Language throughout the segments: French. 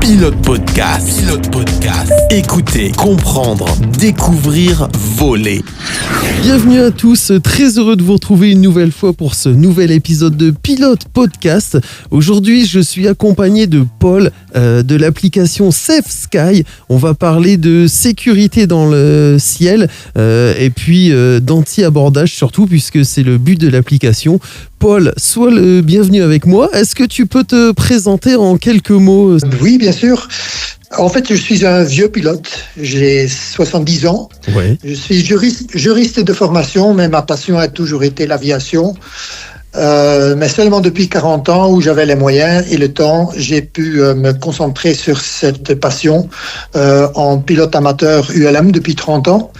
Pilote Podcast. Pilote Podcast. Écoutez, comprendre, découvrir, voler. Bienvenue à tous, très heureux de vous retrouver une nouvelle fois pour ce nouvel épisode de Pilote Podcast. Aujourd'hui, je suis accompagné de Paul de l'application Safe Sky. On va parler de sécurité dans le ciel et puis d'anti-abordage surtout, puisque c'est le but de l'application. Paul, sois le bienvenu avec moi. Est-ce que tu peux te présenter en quelques mots ? Oui, bien sûr. En fait, je suis un vieux pilote. J'ai 70 ans. Ouais. Je suis juriste de formation, mais ma passion a toujours été l'aviation. Mais seulement depuis 40 ans où j'avais les moyens et le temps, j'ai pu me concentrer sur cette passion en pilote amateur ULM depuis 30 ans.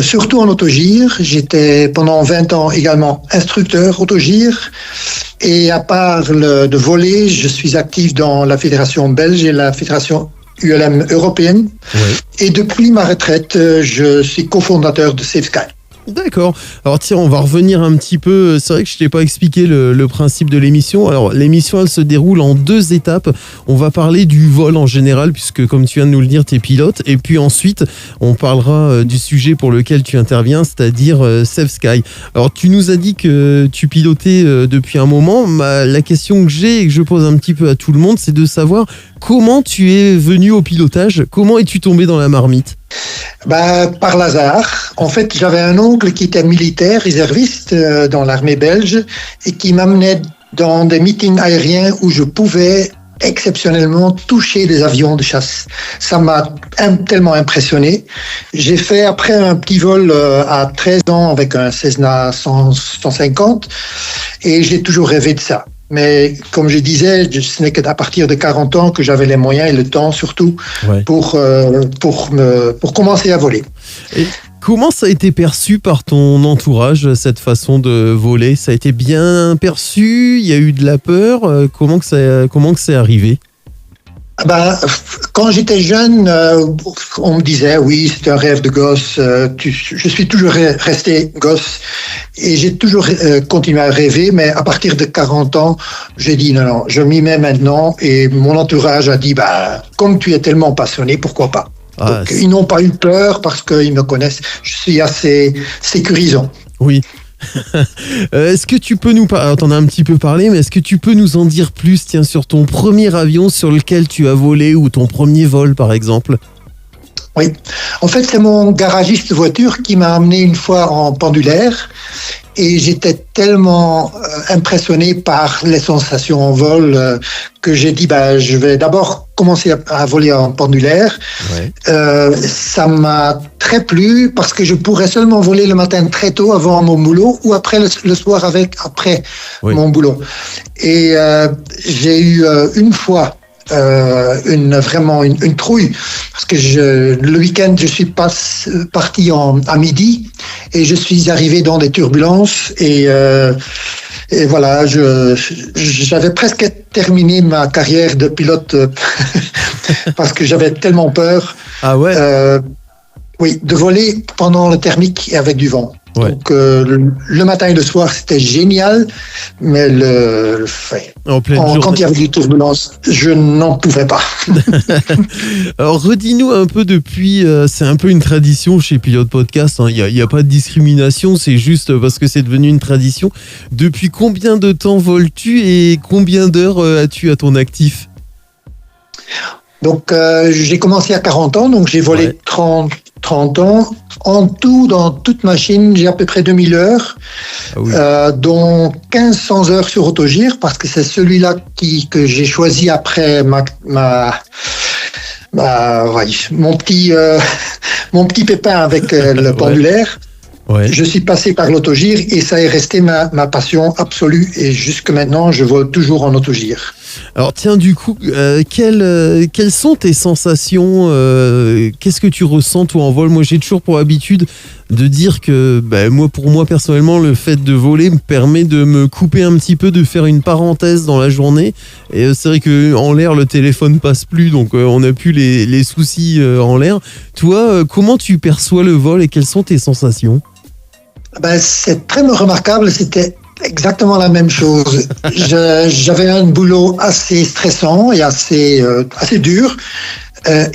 Surtout en autogire. J'étais pendant 20 ans également instructeur autogire. Et à part de voler, je suis actif dans la fédération belge et la fédération ULM européenne. Ouais. Et depuis ma retraite, je suis cofondateur de Safe Sky. D'accord. Alors tiens, on va revenir un petit peu. C'est vrai que je t'ai pas expliqué le principe de l'émission. Alors l'émission, elle se déroule en 2 étapes. On va parler du vol en général, puisque comme tu viens de nous le dire, tu es pilote. Et puis ensuite, on parlera du sujet pour lequel tu interviens, c'est-à-dire Safe Sky. Alors tu nous as dit que tu pilotais depuis un moment. La question que j'ai et que je pose un petit peu à tout le monde, c'est de savoir comment tu es venu au pilotage. Comment es-tu tombé dans la marmite ? Par hasard. En fait, j'avais un oncle qui était militaire, réserviste dans l'armée belge et qui m'amenait dans des meetings aériens où je pouvais exceptionnellement toucher des avions de chasse. Ça m'a tellement impressionné. J'ai fait après un petit vol à 13 ans avec un Cessna 150 et j'ai toujours rêvé de ça. Mais comme je disais, ce n'est qu'à partir de 40 ans que j'avais les moyens et le temps surtout pour commencer à voler. Et comment ça a été perçu par ton entourage, cette façon de voler ? Ça a été bien perçu ? Il y a eu de la peur ? Comment que c'est arrivé ? Quand j'étais jeune, on me disait oui, c'est un rêve de gosse. Je suis toujours resté gosse et j'ai toujours continué à rêver. Mais à partir de 40 ans, j'ai dit non, je m'y mets maintenant. Et mon entourage a dit comme tu es tellement passionné, pourquoi pas. Donc, ils n'ont pas eu peur parce qu'ils me connaissent. Je suis assez sécurisant. Oui. Est-ce que tu peux nous parler, t'en as un petit peu parlé, mais est-ce que tu peux nous en dire plus, tiens, sur ton premier avion sur lequel tu as volé ou ton premier vol par exemple ? Oui, en fait c'est mon garagiste de voiture qui m'a amené une fois en pendulaire et j'étais tellement impressionné par les sensations en vol que j'ai dit je vais d'abord commencer à voler en pendulaire. Ouais. Ça m'a très plu parce que je pourrais seulement voler le matin très tôt avant mon boulot ou après le soir après mon boulot. Et j'ai eu une fois vraiment une trouille parce que le week-end je suis parti à midi et je suis arrivé dans des turbulences et voilà, j'avais presque terminé ma carrière de pilote parce que j'avais tellement peur. Ah ouais. Oui, de voler pendant le thermique et avec du vent. Ouais. Donc le matin et le soir c'était génial, mais quand il y avait des turbulences, je n'en pouvais pas. Alors redis-nous un peu depuis, c'est un peu une tradition chez Pilote Podcast, il n'y a pas de discrimination, c'est juste parce que c'est devenu une tradition. Depuis combien de temps voles-tu et combien d'heures as-tu à ton actif ? Donc j'ai commencé à 40 ans, donc j'ai volé 30 ans. En tout, dans toute machine, j'ai à peu près 2000 heures, dont 1500 heures sur autogire, parce que c'est celui-là que j'ai choisi après mon petit pépin avec le pendulaire. Ouais. Je suis passé par l'autogire et ça est resté ma passion absolue et jusque maintenant, je vole toujours en autogire. Alors tiens, du coup, quelles sont tes sensations ? Qu'est-ce que tu ressens toi en vol ? Moi, j'ai toujours pour habitude de dire que pour moi personnellement, le fait de voler me permet de me couper un petit peu, de faire une parenthèse dans la journée. Et c'est vrai qu'en l'air, le téléphone passe plus, donc on n'a plus les soucis en l'air. Toi, comment tu perçois le vol et quelles sont tes sensations ? C'est très remarquable, c'était exactement la même chose. J'avais un boulot assez stressant et assez dur.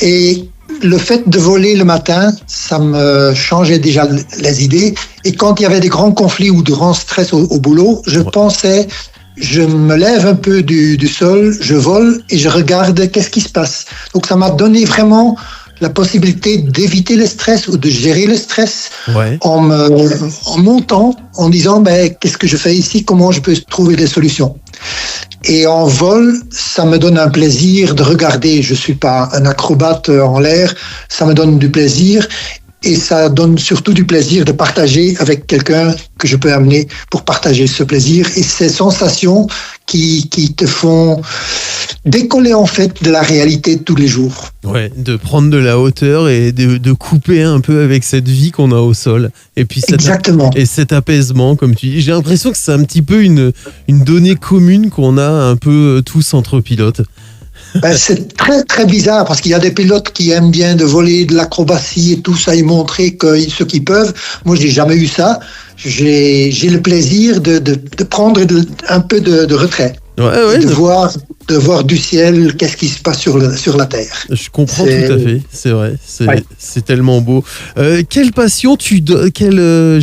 Et le fait de voler le matin, ça me changeait déjà les idées. Et quand il y avait des grands conflits ou de grands stress au boulot, je pensais, je me lève un peu du sol, je vole et je regarde qu'est-ce qui se passe. Donc ça m'a donné vraiment la possibilité d'éviter le stress ou de gérer le stress en montant, en disant qu'est-ce que je fais ici, comment je peux trouver des solutions. Et en vol, ça me donne un plaisir de regarder. Je suis pas un acrobate en l'air, ça me donne du plaisir. Et ça donne surtout du plaisir de partager avec quelqu'un que je peux amener pour partager ce plaisir. Et ces sensations qui te font décoller en fait de la réalité de tous les jours. Ouais, de prendre de la hauteur et de couper un peu avec cette vie qu'on a au sol. Et puis cet apaisement, comme tu dis. J'ai l'impression que c'est un petit peu une donnée commune qu'on a un peu tous entre pilotes. C'est très très bizarre parce qu'il y a des pilotes qui aiment bien de voler, de l'acrobatie et tout ça et montrer ce qu'ils peuvent. Moi, j'ai jamais eu ça. J'ai le plaisir de prendre un peu de retrait. De voir du ciel, qu'est-ce qui se passe sur la terre. Je comprends tout à fait, c'est vrai, c'est tellement beau. Quelle passion quelle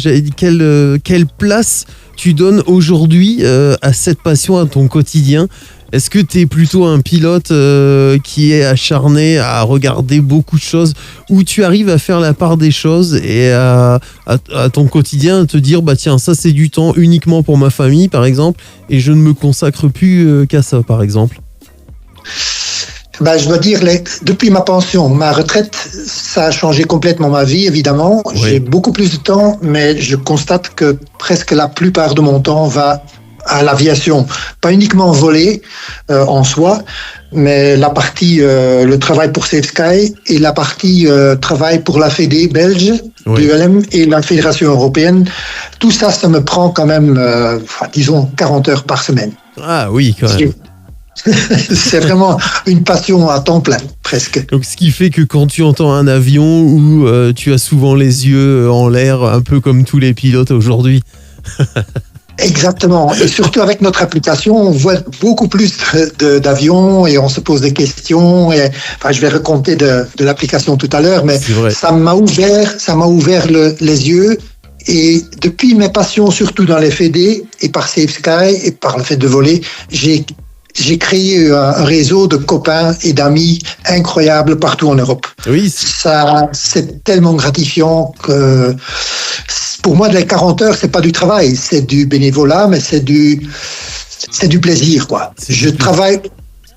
place tu donnes aujourd'hui à cette passion, à ton quotidien ? Est-ce que tu es plutôt un pilote qui est acharné à regarder beaucoup de choses, ou tu arrives à faire la part des choses et à ton quotidien, à te dire tiens, ça c'est du temps uniquement pour ma famille par exemple, et je ne me consacre plus qu'à ça par exemple? Je dois dire, depuis ma pension, ma retraite, ça a changé complètement ma vie, évidemment. Oui. J'ai beaucoup plus de temps, mais je constate que presque la plupart de mon temps va à l'aviation. Pas uniquement voler en soi, mais la partie le travail pour Safe Sky et la partie travail pour la Fédé belge, l'ULM et la Fédération européenne. Tout ça, ça me prend quand même, disons, 40 heures par semaine. Ah oui, quand même. C'est vraiment une passion à temps plein, presque. Donc, ce qui fait que quand tu entends un avion où tu as souvent les yeux en l'air, un peu comme tous les pilotes aujourd'hui. Exactement. Et surtout avec notre application, on voit beaucoup plus d'avions et on se pose des questions. Et, je vais raconter de l'application tout à l'heure, mais ça m'a ouvert les yeux. Et depuis mes passions, surtout dans les Fédés et par Safe Sky et par le fait de voler, j'ai créé un réseau de copains et d'amis incroyables partout en Europe. Oui. Ça, c'est tellement gratifiant que pour moi, les 40 heures, c'est pas du travail, c'est du bénévolat, mais c'est du plaisir, quoi. Je travaille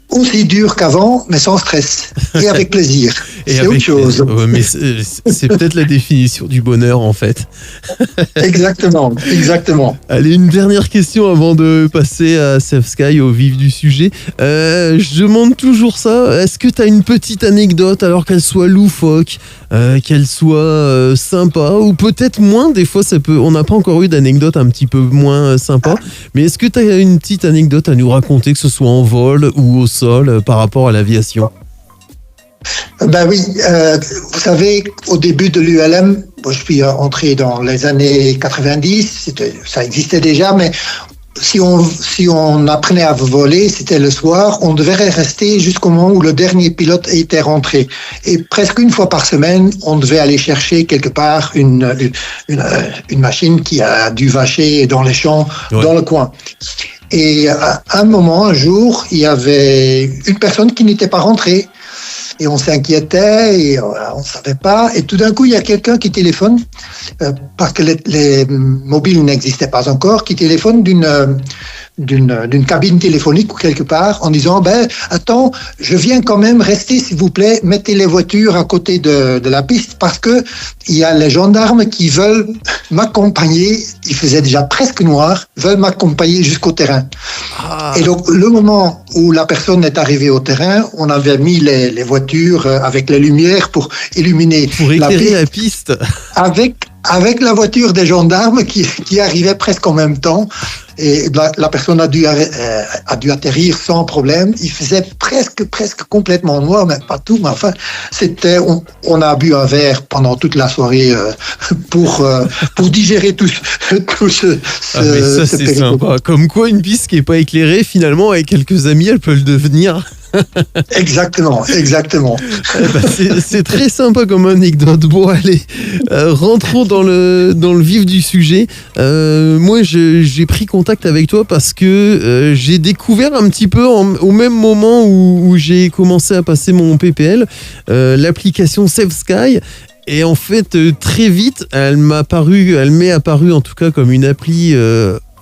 aussi dur qu'avant, mais sans stress et avec plaisir. C'est autre chose. Mais c'est peut-être la définition du bonheur, en fait. Exactement. Allez, une dernière question avant de passer à Safe Sky, au vif du sujet. Je demande toujours ça. Est-ce que tu as une petite anecdote, alors qu'elle soit loufoque, qu'elle soit sympa, ou peut-être moins, des fois on n'a pas encore eu d'anecdote un petit peu moins sympa, mais est-ce que tu as une petite anecdote à nous raconter, que ce soit en vol ou au sol, par rapport à l'aviation? Oui, vous savez, au début de l'ULM, je suis entré dans les années 90, ça existait déjà, mais si on apprenait à voler, c'était le soir, on devait rester jusqu'au moment où le dernier pilote était rentré. Et presque une fois par semaine, on devait aller chercher quelque part une machine qui a dû vacher dans les champs, dans le coin. Et à un jour, il y avait une personne qui n'était pas rentrée. Et on s'inquiétait et on ne savait pas. Et tout d'un coup, il y a quelqu'un qui téléphone, parce que les mobiles n'existaient pas encore, qui téléphone d'une cabine téléphonique ou quelque part en disant attends, je viens quand même rester, s'il vous plaît, mettez les voitures à côté de la piste parce que il y a les gendarmes qui veulent m'accompagner, il faisait déjà presque noir, veulent m'accompagner jusqu'au terrain. Et donc le moment où la personne est arrivée au terrain, on avait mis les voitures avec les lumières pour illuminer la piste. avec la voiture des gendarmes qui arrivait presque en même temps. Et la personne a dû atterrir sans problème. Il faisait presque complètement noir, mais pas tout. Mais enfin, on a bu un verre pendant toute la soirée pour digérer tout ce. Mais ça, c'est sympa. Comme quoi, une piste qui est pas éclairée, finalement, avec quelques amis, elle peut le devenir. Exactement. C'est très sympa comme anecdote. Bon, allez, rentrons dans le vif du sujet. Moi, j'ai pris contact avec toi parce que j'ai découvert un petit peu au même moment où j'ai commencé à passer mon PPL, l'application Save Sky. Et en fait, très vite, elle m'est apparue en tout cas comme une appli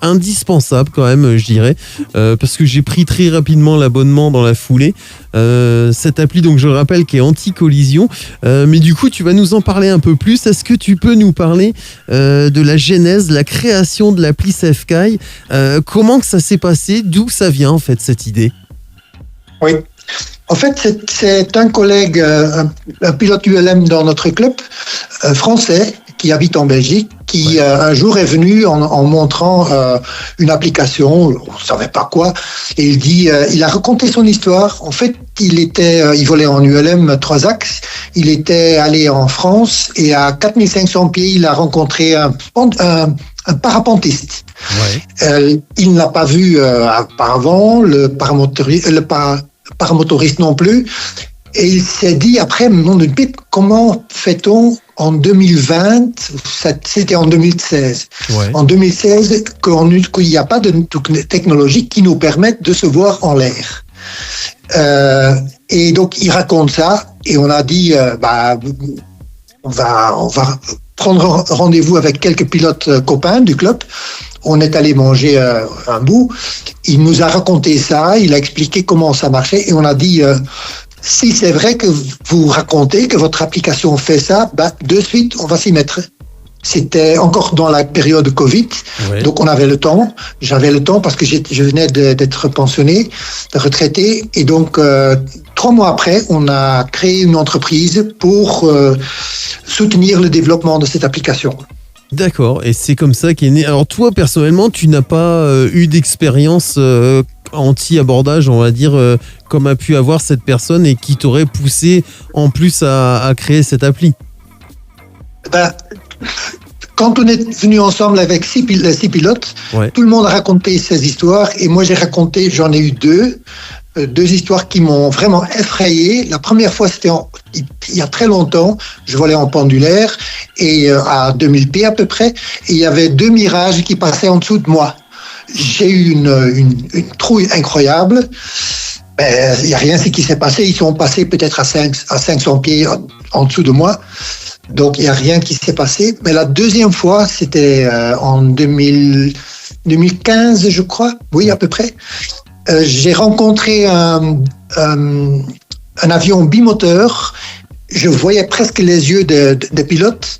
indispensable quand même, je dirais, parce que j'ai pris très rapidement l'abonnement dans la foulée. Cette appli, donc je le rappelle, qui est anti-collision. Mais du coup, tu vas nous en parler un peu plus. Est-ce que tu peux nous parler de la genèse, la création de l'appli SafeSky, comment que ça s'est passé, d'où ça vient en fait cette idée? Oui. En fait, c'est un collègue, un pilote ULM dans notre club, français, qui habite en Belgique, qui un jour est venu en montrant une application, on ne savait pas quoi, et il a raconté son histoire. En fait, il volait en ULM 3 axes, il était allé en France, et à 4500 pieds, il a rencontré un parapentiste. Ouais. Il n'a pas vu auparavant le paramotoriste non plus. Et il s'est dit après, nom d'une pipe, comment fait-on en 2020, c'était en 2016, en 2016 qu'il n'y a pas de technologie qui nous permette de se voir en l'air. Et donc il raconte ça et on a dit, on va prendre rendez-vous avec quelques pilotes copains du club. On est allé manger un bout. Il nous a raconté ça, il a expliqué comment ça marchait et on a dit si c'est vrai que vous racontez que votre application fait ça, de suite on va s'y mettre. C'était encore dans la période Covid, donc on avait le temps. J'avais le temps parce que je venais d'être pensionné, retraité, et donc 3 mois après, on a créé une entreprise pour soutenir le développement de cette application. D'accord, et c'est comme ça qu'est né. Alors toi, personnellement, tu n'as pas eu d'expérience anti-abordage, on va dire, comme a pu avoir cette personne et qui t'aurait poussé en plus à créer cette appli. Quand on est venu ensemble avec 6 pilotes, tout le monde a raconté ses histoires et moi j'en ai eu 2 histoires qui m'ont vraiment effrayé. La première fois, c'était il y a très longtemps, je volais en pendulaire et à 2000 pieds à peu près, et il y avait 2 mirages qui passaient en dessous de moi. J'ai eu une trouille incroyable. Il n'y a rien qui s'est passé. Ils sont passés peut-être à 500 pieds en dessous de moi. Donc, il n'y a rien qui s'est passé. Mais la deuxième fois, c'était en 2015, je crois. Oui, à peu près. J'ai rencontré un avion bimoteur. Je voyais presque les yeux des pilotes.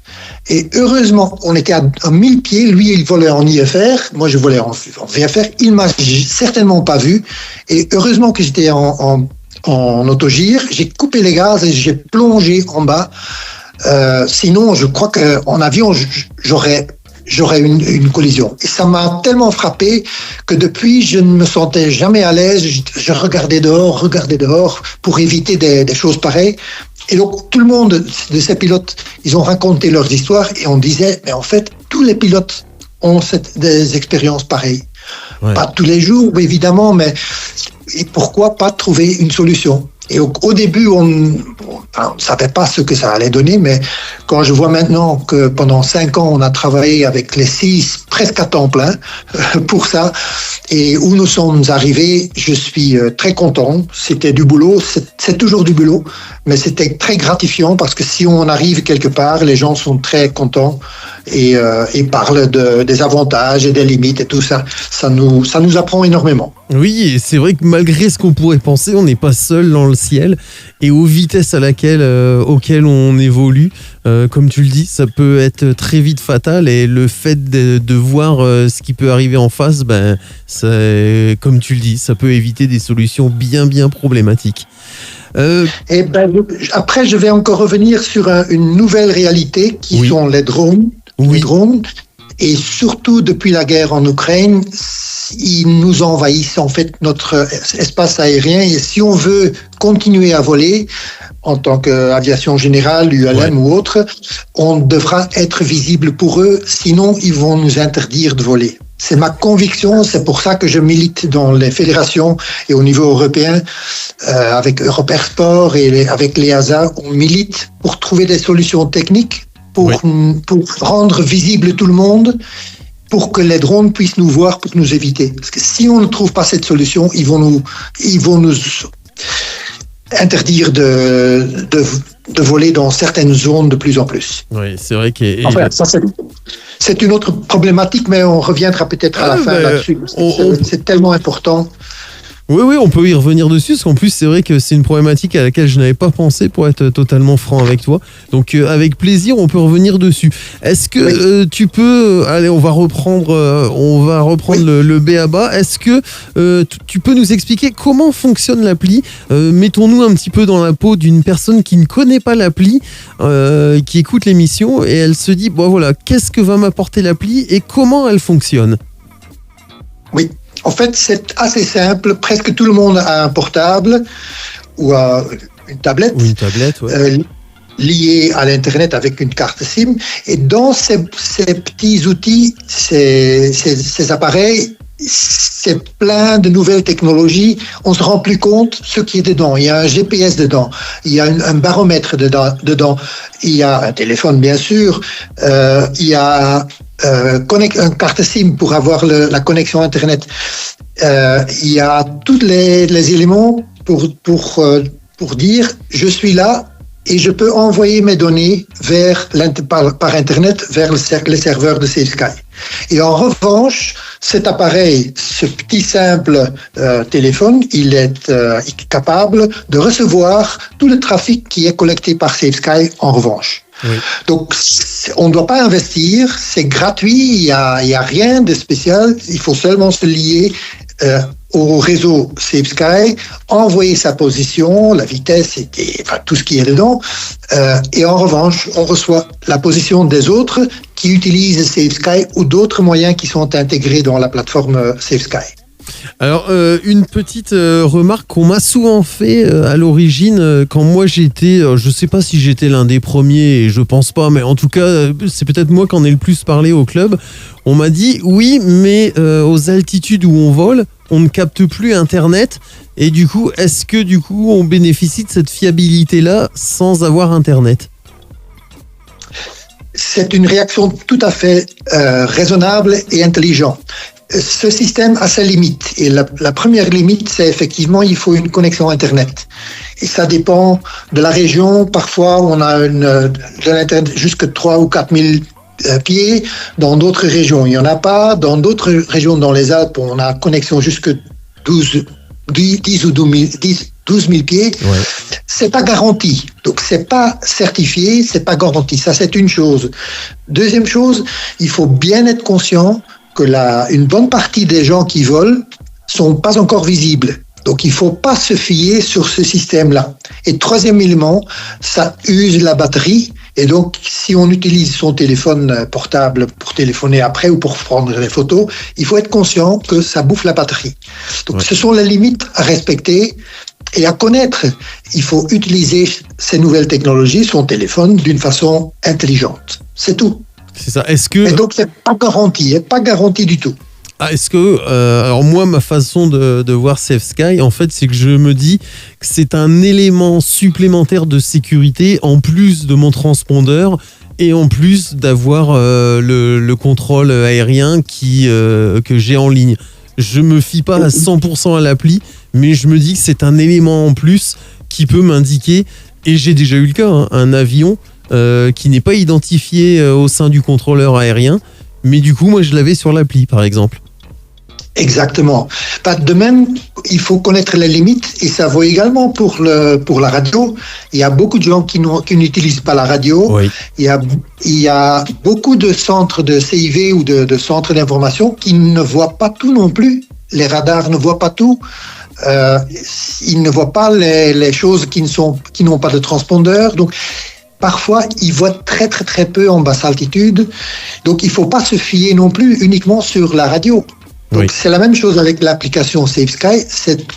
Et heureusement, on était à 1000 pieds. Lui, il volait en IFR. Moi, je volais en VFR. Il m'a certainement pas vu. Et heureusement que j'étais en autogire. J'ai coupé les gaz et j'ai plongé en bas. Sinon, je crois qu'en avion, j'aurais une collision. Et ça m'a tellement frappé que depuis, je ne me sentais jamais à l'aise. Je regardais dehors pour éviter des choses pareilles. Et donc, tout le monde de ces pilotes, ils ont raconté leurs histoires et on disait, mais en fait, tous les pilotes ont des expériences pareilles. Ouais. Pas tous les jours, évidemment, mais et pourquoi pas trouver une solution? Et au début, on ne savait pas ce que ça allait donner, mais quand je vois maintenant que pendant 5 ans, on a travaillé avec les 6 presque à temps plein pour ça, et où nous sommes arrivés, je suis très content. C'était du boulot, c'est toujours du boulot, mais c'était très gratifiant parce que si on arrive quelque part, les gens sont très contents et parlent des avantages et des limites et tout ça. Ça nous apprend énormément. Oui, et c'est vrai que malgré ce qu'on pourrait penser, on n'est pas seul dans le ciel et aux vitesses auxquelles on évolue, comme tu le dis, ça peut être très vite fatal et le fait de voir ce qui peut arriver en face, comme tu le dis, ça peut éviter des solutions bien problématiques. Après, je vais encore revenir sur une nouvelle réalité qui sont les drones. les drones. Et surtout depuis la guerre en Ukraine, ils nous envahissent en fait notre espace aérien. Et si on veut continuer à voler, en tant qu'aviation générale, ULM ou autre, on devra être visible pour eux, sinon ils vont nous interdire de voler. C'est ma conviction, c'est pour ça que je milite dans les fédérations et au niveau européen, avec Europe Air Sport et avec l'EASA, on milite pour trouver des solutions techniques pour rendre visible tout le monde, pour que les drones puissent nous voir, pour nous éviter. Parce que si on ne trouve pas cette solution, ils vont nous interdire de voler dans certaines zones de plus en plus. Oui, c'est vrai que... Enfin, ça c'est une autre problématique, mais on reviendra peut-être à la fin là-dessus. C'est tellement important. Oui, on peut y revenir dessus, parce qu'en plus, c'est vrai que c'est une problématique à laquelle je n'avais pas pensé, pour être totalement franc avec toi. Donc, avec plaisir, on peut revenir dessus. Est-ce que tu peux... allez, on va reprendre le b.a.-ba. Est-ce que tu peux nous expliquer comment fonctionne l'appli ? Mettons-nous un petit peu dans la peau d'une personne qui ne connaît pas l'appli, qui écoute l'émission, et elle se dit, bon voilà, qu'est-ce que va m'apporter l'appli et comment elle fonctionne ? Oui. En fait, c'est assez simple. Presque tout le monde a un portable ou une tablette, liée à l'Internet avec une carte SIM. Et dans ces petits outils, ces appareils, c'est plein de nouvelles technologies. On ne se rend plus compte ce qui est dedans. Il y a un GPS dedans, il y a un baromètre dedans, il y a un téléphone bien sûr, il y a une carte SIM pour avoir la connexion Internet. Il y a tous les éléments pour dire je suis là et je peux envoyer mes données par Internet vers les serveurs de Safe Sky. Et en revanche, cet appareil, ce petit simple téléphone, il est capable de recevoir tout le trafic qui est collecté par Safe Sky en revanche. Oui. Donc, on ne doit pas investir, c'est gratuit, il y a rien de spécial, il faut seulement se lier au réseau Safe Sky, envoyer sa position, la vitesse, tout ce qui est dedans, et en revanche, on reçoit la position des autres qui utilisent Safe Sky ou d'autres moyens qui sont intégrés dans la plateforme Safe Sky. Alors, une petite remarque qu'on m'a souvent fait à l'origine, quand moi j'étais, je sais pas si j'étais l'un des premiers, et je pense pas, mais en tout cas, c'est peut-être moi qui en ai le plus parlé au club. On m'a dit, oui, mais aux altitudes où on vole, on ne capte plus Internet, et du coup, est-ce que on bénéficie de cette fiabilité-là sans avoir Internet ? C'est une réaction tout à fait raisonnable et intelligente. Ce système a ses limites. Et la première limite, c'est effectivement, il faut une connexion Internet. Et ça dépend de la région. Parfois, on a de l'Internet jusque 3 ou 4 000 pieds. Dans d'autres régions, il n'y en a pas. Dans d'autres régions, dans les Alpes, on a connexion jusque 10 ou 12 000 pieds. Ouais. C'est pas garanti. Donc, c'est pas certifié, c'est pas garanti. Ça, c'est une chose. Deuxième chose, il faut bien être conscient que une bonne partie des gens qui volent sont pas encore visibles. Donc, il faut pas se fier sur ce système-là. Et troisième élément, ça use la batterie. Et donc, si on utilise son téléphone portable pour téléphoner après ou pour prendre des photos, il faut être conscient que ça bouffe la batterie. Donc, ce sont les limites à respecter et à connaître. Il faut utiliser ces nouvelles technologies, son téléphone, d'une façon intelligente. C'est tout. C'est ça. Est-ce que... Et donc, c'est pas garanti du tout. Ah, est-ce que, alors moi, ma façon de voir Safe Sky, en fait, c'est que je me dis que c'est un élément supplémentaire de sécurité en plus de mon transpondeur et en plus d'avoir le contrôle aérien que j'ai en ligne. Je me fie pas à 100% à l'appli, mais je me dis que c'est un élément en plus qui peut m'indiquer, et j'ai déjà eu le cas, hein, un avion qui n'est pas identifié au sein du contrôleur aérien, mais du coup, moi, je l'avais sur l'appli, par exemple. Exactement. De même, il faut connaître les limites, et ça vaut également pour la radio. Il y a beaucoup de gens qui n'utilisent pas la radio. Oui. Il y a beaucoup de centres de CIV ou de centres d'information qui ne voient pas tout non plus. Les radars ne voient pas tout. Ils ne voient pas les choses qui n'ont pas de transpondeur. Donc, parfois, ils voient très très très peu en basse altitude. Donc, il ne faut pas se fier non plus uniquement sur la radio. Donc, c'est la même chose avec l'application Safe Sky.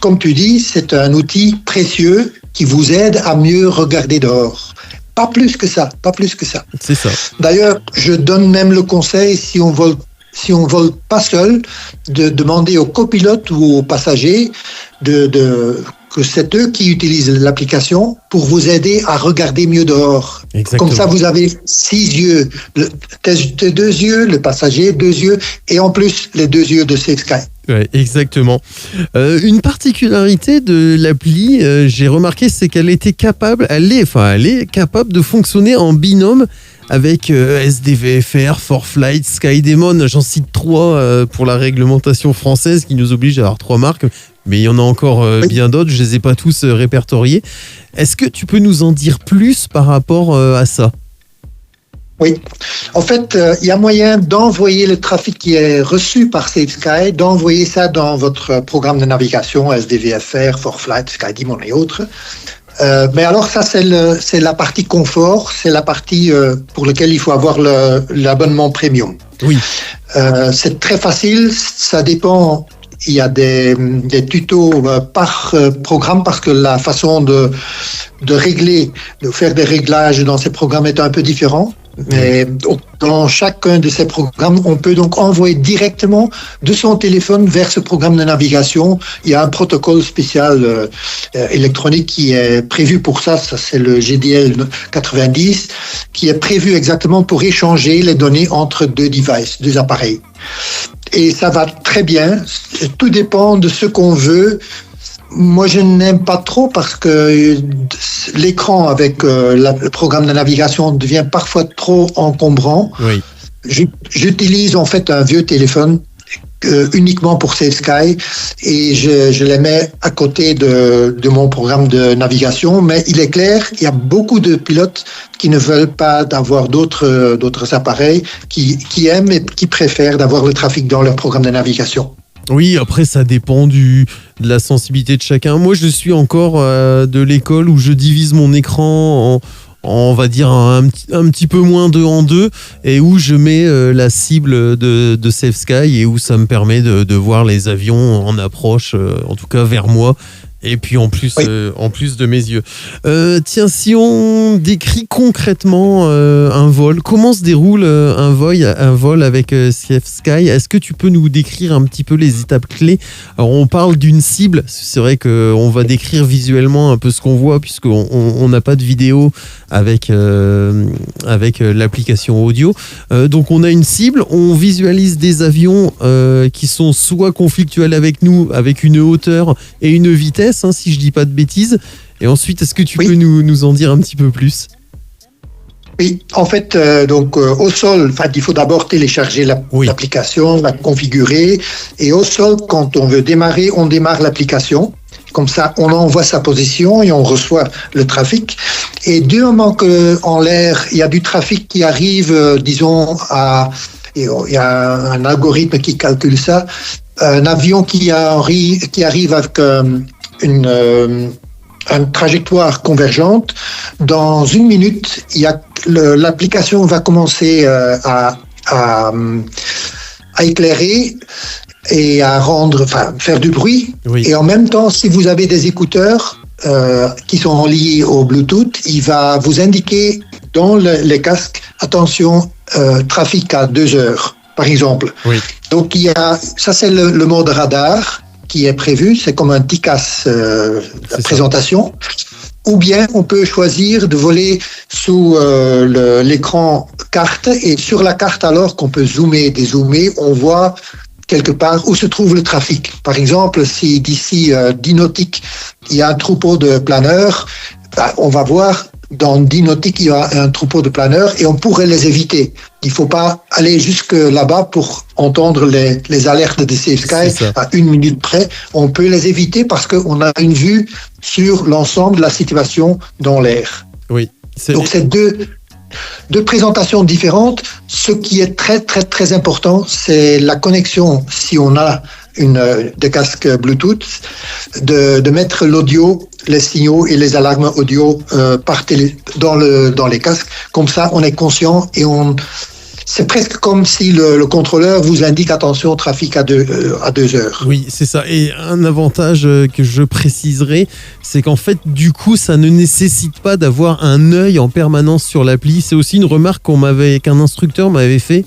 Comme tu dis, c'est un outil précieux qui vous aide à mieux regarder dehors. Pas plus que ça, pas plus que ça. C'est ça. D'ailleurs, je donne même le conseil, si on vole pas seul, de demander au copilote ou aux passagers que c'est eux qui utilisent l'application pour vous aider à regarder mieux dehors. Exactement. Comme ça, vous avez 6 yeux. Tes 2 yeux, le passager, 2 yeux, et en plus, les 2 yeux de Safe Sky. Ouais, exactement. Une particularité de l'appli, j'ai remarqué, c'est qu'elle était capable, elle est capable de fonctionner en binôme avec SDVFR, ForFlight, SkyDemon. J'en cite 3 pour la réglementation française qui nous oblige à avoir 3 marques. Mais il y en a encore bien d'autres, je les ai pas tous répertoriés. Est-ce que tu peux nous en dire plus par rapport à ça ? Oui. En fait, il y a moyen d'envoyer le trafic qui est reçu par Safe Sky, d'envoyer ça dans votre programme de navigation, SDVFR, ForFlight, SkyDemon et autres. Mais alors ça, c'est la partie confort, c'est la partie pour laquelle il faut avoir l'abonnement premium. Oui. C'est très facile, ça dépend. Il y a des tutos par programme parce que la façon de faire des réglages dans ces programmes est un peu différent. Mais dans chacun de ces programmes, on peut donc envoyer directement de son téléphone vers ce programme de navigation. Il y a un protocole spécial électronique qui est prévu pour ça. Ça, c'est le GDL 90, qui est prévu exactement pour échanger les données entre 2 devices, 2 appareils. Et ça va très bien. Tout dépend de ce qu'on veut. Moi, je n'aime pas trop parce que l'écran avec le programme de navigation devient parfois trop encombrant. Oui. J'utilise en fait un vieux téléphone uniquement pour Safe Sky et je les mets à côté de mon programme de navigation. Mais il est clair, il y a beaucoup de pilotes qui ne veulent pas avoir d'autres appareils, qui aiment et qui préfèrent d'avoir le trafic dans leur programme de navigation. Oui, après ça dépend de la sensibilité de chacun. Moi, je suis encore de l'école où je divise mon écran en on va dire un petit peu moins 2 en 2 et où je mets la cible de Safe Sky et où ça me permet de voir les avions en approche, en tout cas vers moi. Et puis en plus de mes yeux. Tiens, si on décrit concrètement un vol, comment se déroule un vol avec Safe Sky ? Est-ce que tu peux nous décrire un petit peu les étapes clés ? Alors on parle d'une cible, c'est vrai qu'on va décrire visuellement un peu ce qu'on voit puisqu'on n'a pas de vidéo avec l'application audio. Donc on a une cible, on visualise des avions qui sont soit conflictuels avec nous, avec une hauteur et une vitesse, si je dis pas de bêtises. Et ensuite, est-ce que tu peux nous en dire un petit peu plus ? Oui, en fait, au sol, il faut d'abord télécharger l'application, la configurer. Et au sol, quand on veut démarrer, on démarre l'application. Comme ça, on envoie sa position et on reçoit le trafic. Et du moment qu'en l'air, il y a du trafic qui arrive, disons, il y a un algorithme qui calcule ça. Un avion qui arrive avec une trajectoire convergente, dans 1 minute, l'application va commencer à éclairer et à faire du bruit. Oui. Et en même temps, si vous avez des écouteurs qui sont liés au Bluetooth, il va vous indiquer dans les casques, attention, trafic à 2 heures, par exemple. Oui. Donc, ça c'est le mode radar qui est prévu, c'est comme un TICAS présentation. Ou bien on peut choisir de voler sous l'écran carte, et sur la carte, alors qu'on peut zoomer et dézoomer, on voit quelque part où se trouve le trafic. Par exemple, si d'ici 10 nautiques, il y a un troupeau de planeurs, on va voir dans 10 nautiques, il y a un troupeau de planeurs et on pourrait les éviter. Il ne faut pas aller jusque là-bas pour entendre les alertes de Safe Sky à 1 minute près. On peut les éviter parce qu'on a une vue sur l'ensemble de la situation dans l'air. Oui. Donc, c'est deux présentations différentes. Ce qui est très, très, très important, c'est la connexion, si on a des casques Bluetooth, de mettre l'audio les signaux et les alarmes audio dans les casques. Comme ça, on est conscient et c'est presque comme si le contrôleur vous indique attention, trafic à 2 heures. Oui, c'est ça. Et un avantage que je préciserai, c'est qu'en fait, du coup, ça ne nécessite pas d'avoir un œil en permanence sur l'appli. C'est aussi une remarque qu'un instructeur m'avait fait.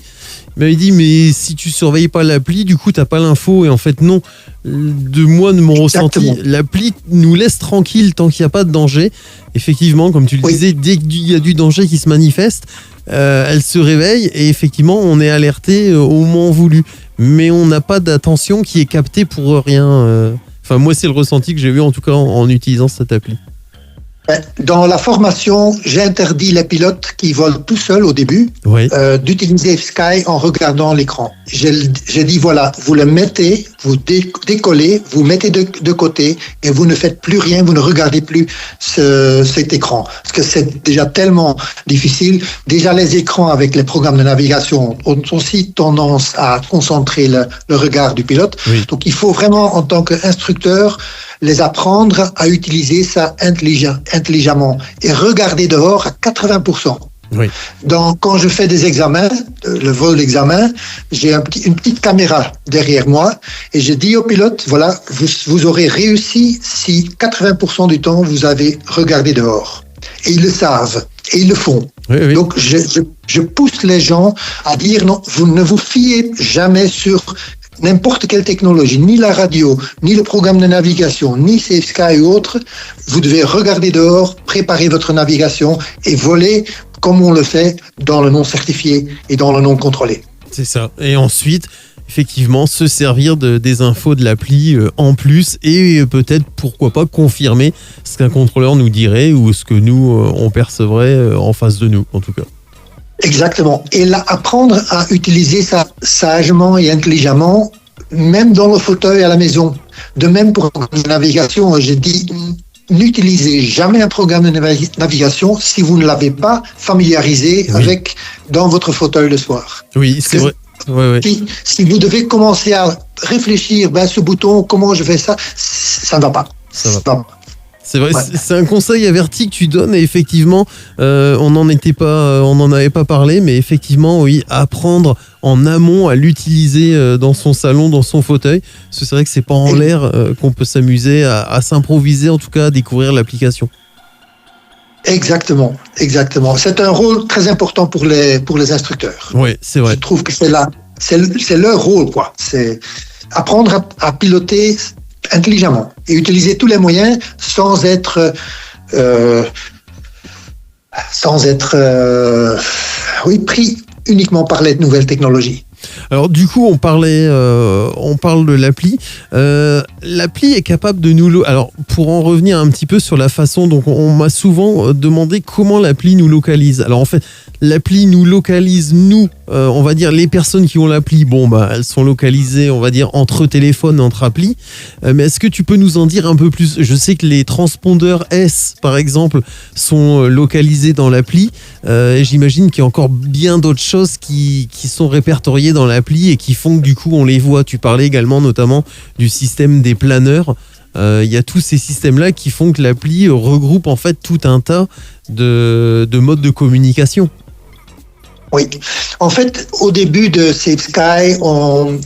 Il m'avait dit, mais si tu surveilles pas l'appli, du coup, t'as pas l'info. Et en fait, non. De mon ressenti, l'appli nous laisse tranquille tant qu'il n'y a pas de danger. Effectivement, comme tu le disais, dès qu'il y a du danger qui se manifeste, elle se réveille et effectivement, on est alerté au moment voulu. Mais on n'a pas d'attention qui est captée pour rien. Enfin, moi, c'est le ressenti que j'ai eu en tout cas en utilisant cette appli. Dans la formation, j'ai interdit les pilotes qui volent tout seuls au début d'utiliser Sky en regardant l'écran. J'ai dit voilà, vous le mettez, vous décollez, vous mettez de côté et vous ne faites plus rien, vous ne regardez plus cet écran. Parce que c'est déjà tellement difficile. Déjà, les écrans avec les programmes de navigation ont aussi tendance à concentrer le regard du pilote. Oui. Donc, il faut vraiment, en tant qu'instructeur, les apprendre à utiliser ça intelligemment et regarder dehors à 80%. Oui. Quand je fais des examens, le vol d'examen, j'ai une petite caméra derrière moi et je dis au pilote, voilà, vous aurez réussi si 80% du temps vous avez regardé dehors. Et ils le savent et ils le font. Oui. Donc je pousse les gens à dire non, vous ne vous fiez jamais sur n'importe quelle technologie, ni la radio, ni le programme de navigation, ni Safe Sky ou autre. Vous devez regarder dehors, préparer votre navigation et voler comme on le fait dans le non certifié et dans le non contrôlé. C'est ça. Et ensuite, effectivement, se servir des infos de l'appli en plus et peut-être, pourquoi pas, confirmer ce qu'un contrôleur nous dirait ou ce que nous, on percevrait en face de nous, en tout cas. Exactement. Et là, apprendre à utiliser ça sagement et intelligemment, même dans le fauteuil à la maison. De même pour la navigation, j'ai dit, n'utilisez jamais un programme de navigation si vous ne l'avez pas familiarisé avec dans votre fauteuil le soir. Oui, c'est vrai. Ouais. Si vous devez commencer à réfléchir, ce bouton, comment je fais ça, ça ne va pas. Ça va pas. C'est vrai, c'est un conseil averti que tu donnes et effectivement, on n'en avait pas parlé, mais effectivement, oui, apprendre en amont à l'utiliser dans son salon, dans son fauteuil. Parce que c'est vrai que c'est pas en l'air qu'on peut s'amuser à s'improviser, en tout cas à découvrir l'application. Exactement. C'est un rôle très important pour les instructeurs. Oui, c'est vrai. Je trouve que c'est leur rôle, quoi. C'est apprendre à piloter intelligemment et utiliser tous les moyens sans être pris uniquement par les nouvelles technologies. Alors du coup, on parle de l'appli. L'appli est capable de nous... Alors pour en revenir un petit peu sur la façon dont on m'a souvent demandé comment l'appli nous localise. Alors en fait, l'appli nous localise, on va dire les personnes qui ont l'appli, elles sont localisées, on va dire, entre téléphones, entre applis. Mais est-ce que tu peux nous en dire un peu plus ? Je sais que les transpondeurs S, par exemple, sont localisés dans l'appli. Et j'imagine qu'il y a encore bien d'autres choses qui sont répertoriées dans l'appli et qui font que du coup on les voit. Tu parlais également notamment du système des planeurs. Il y a tous ces systèmes-là qui font que l'appli regroupe en fait tout un tas de modes de communication. Oui, en fait, au début de Safe Sky, on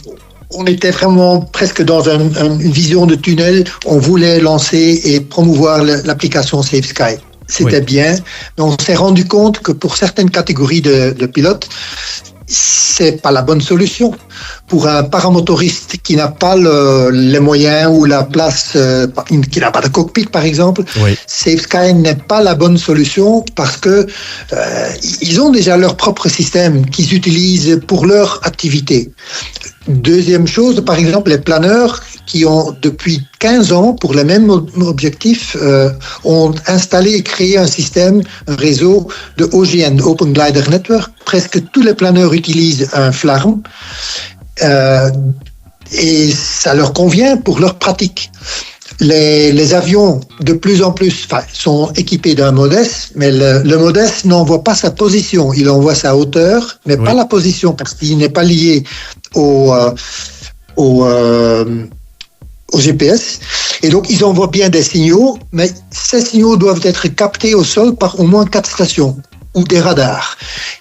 était vraiment presque dans une vision de tunnel. On voulait lancer et promouvoir l'application Safe Sky. C'était bien, mais on s'est rendu compte que pour certaines catégories de pilotes, c'est pas la bonne solution. Pour un paramotoriste qui n'a pas les moyens ou la place, qui n'a pas de cockpit par exemple, Safe Sky n'est pas la bonne solution parce que ils ont déjà leur propre système qu'ils utilisent pour leur activité. Deuxième chose, par exemple, les planeurs qui ont depuis 15 ans, pour les mêmes objectifs, ont installé et créé un système, un réseau de OGN, Open Glider Network. Presque tous les planeurs utilisent un FLARM et ça leur convient pour leur pratique. Les avions, de plus en plus, sont équipés d'un MODES, mais le MODES n'envoie pas sa position. Il envoie sa hauteur, mais pas la position, parce qu'il n'est pas lié au au GPS. Et donc, ils envoient bien des signaux, mais ces signaux doivent être captés au sol par au moins 4 stations ou des radars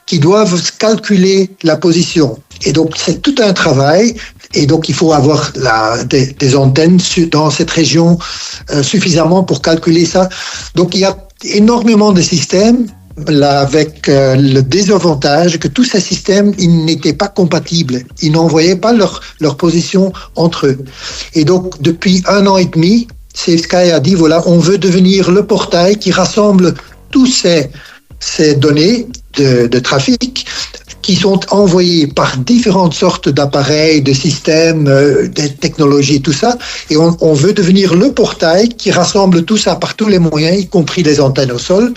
qui doivent calculer la position. Et donc, c'est tout un travail. Et donc, il faut avoir des antennes dans cette région suffisamment pour calculer ça. Donc, il y a énormément de systèmes là, avec le désavantage que tous ces systèmes, ils n'étaient pas compatibles. Ils n'envoyaient pas leur position entre eux. Et donc, depuis 1 an et demi, SafeSky a dit, voilà, on veut devenir le portail qui rassemble tous ces données de trafic qui sont envoyées par différentes sortes d'appareils, de systèmes, de technologies, tout ça. Et on veut devenir le portail qui rassemble tout ça par tous les moyens, y compris les antennes au sol,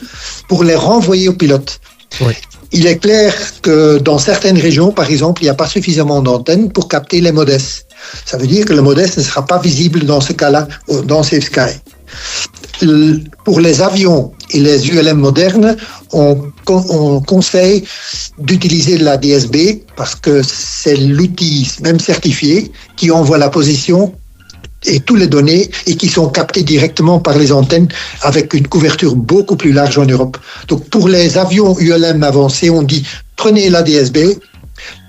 pour les renvoyer aux pilotes. Oui. Il est clair que dans certaines régions, par exemple, il n'y a pas suffisamment d'antennes pour capter les MODES. Ça veut dire que le MODES ne sera pas visible dans ce cas-là, dans SafeSky. Pour les avions et les ULM modernes, on conseille d'utiliser la DSB parce que c'est l'outil, même certifié, qui envoie la position et toutes les données et qui sont captées directement par les antennes avec une couverture beaucoup plus large en Europe. Donc pour les avions ULM avancés, on dit prenez la DSB.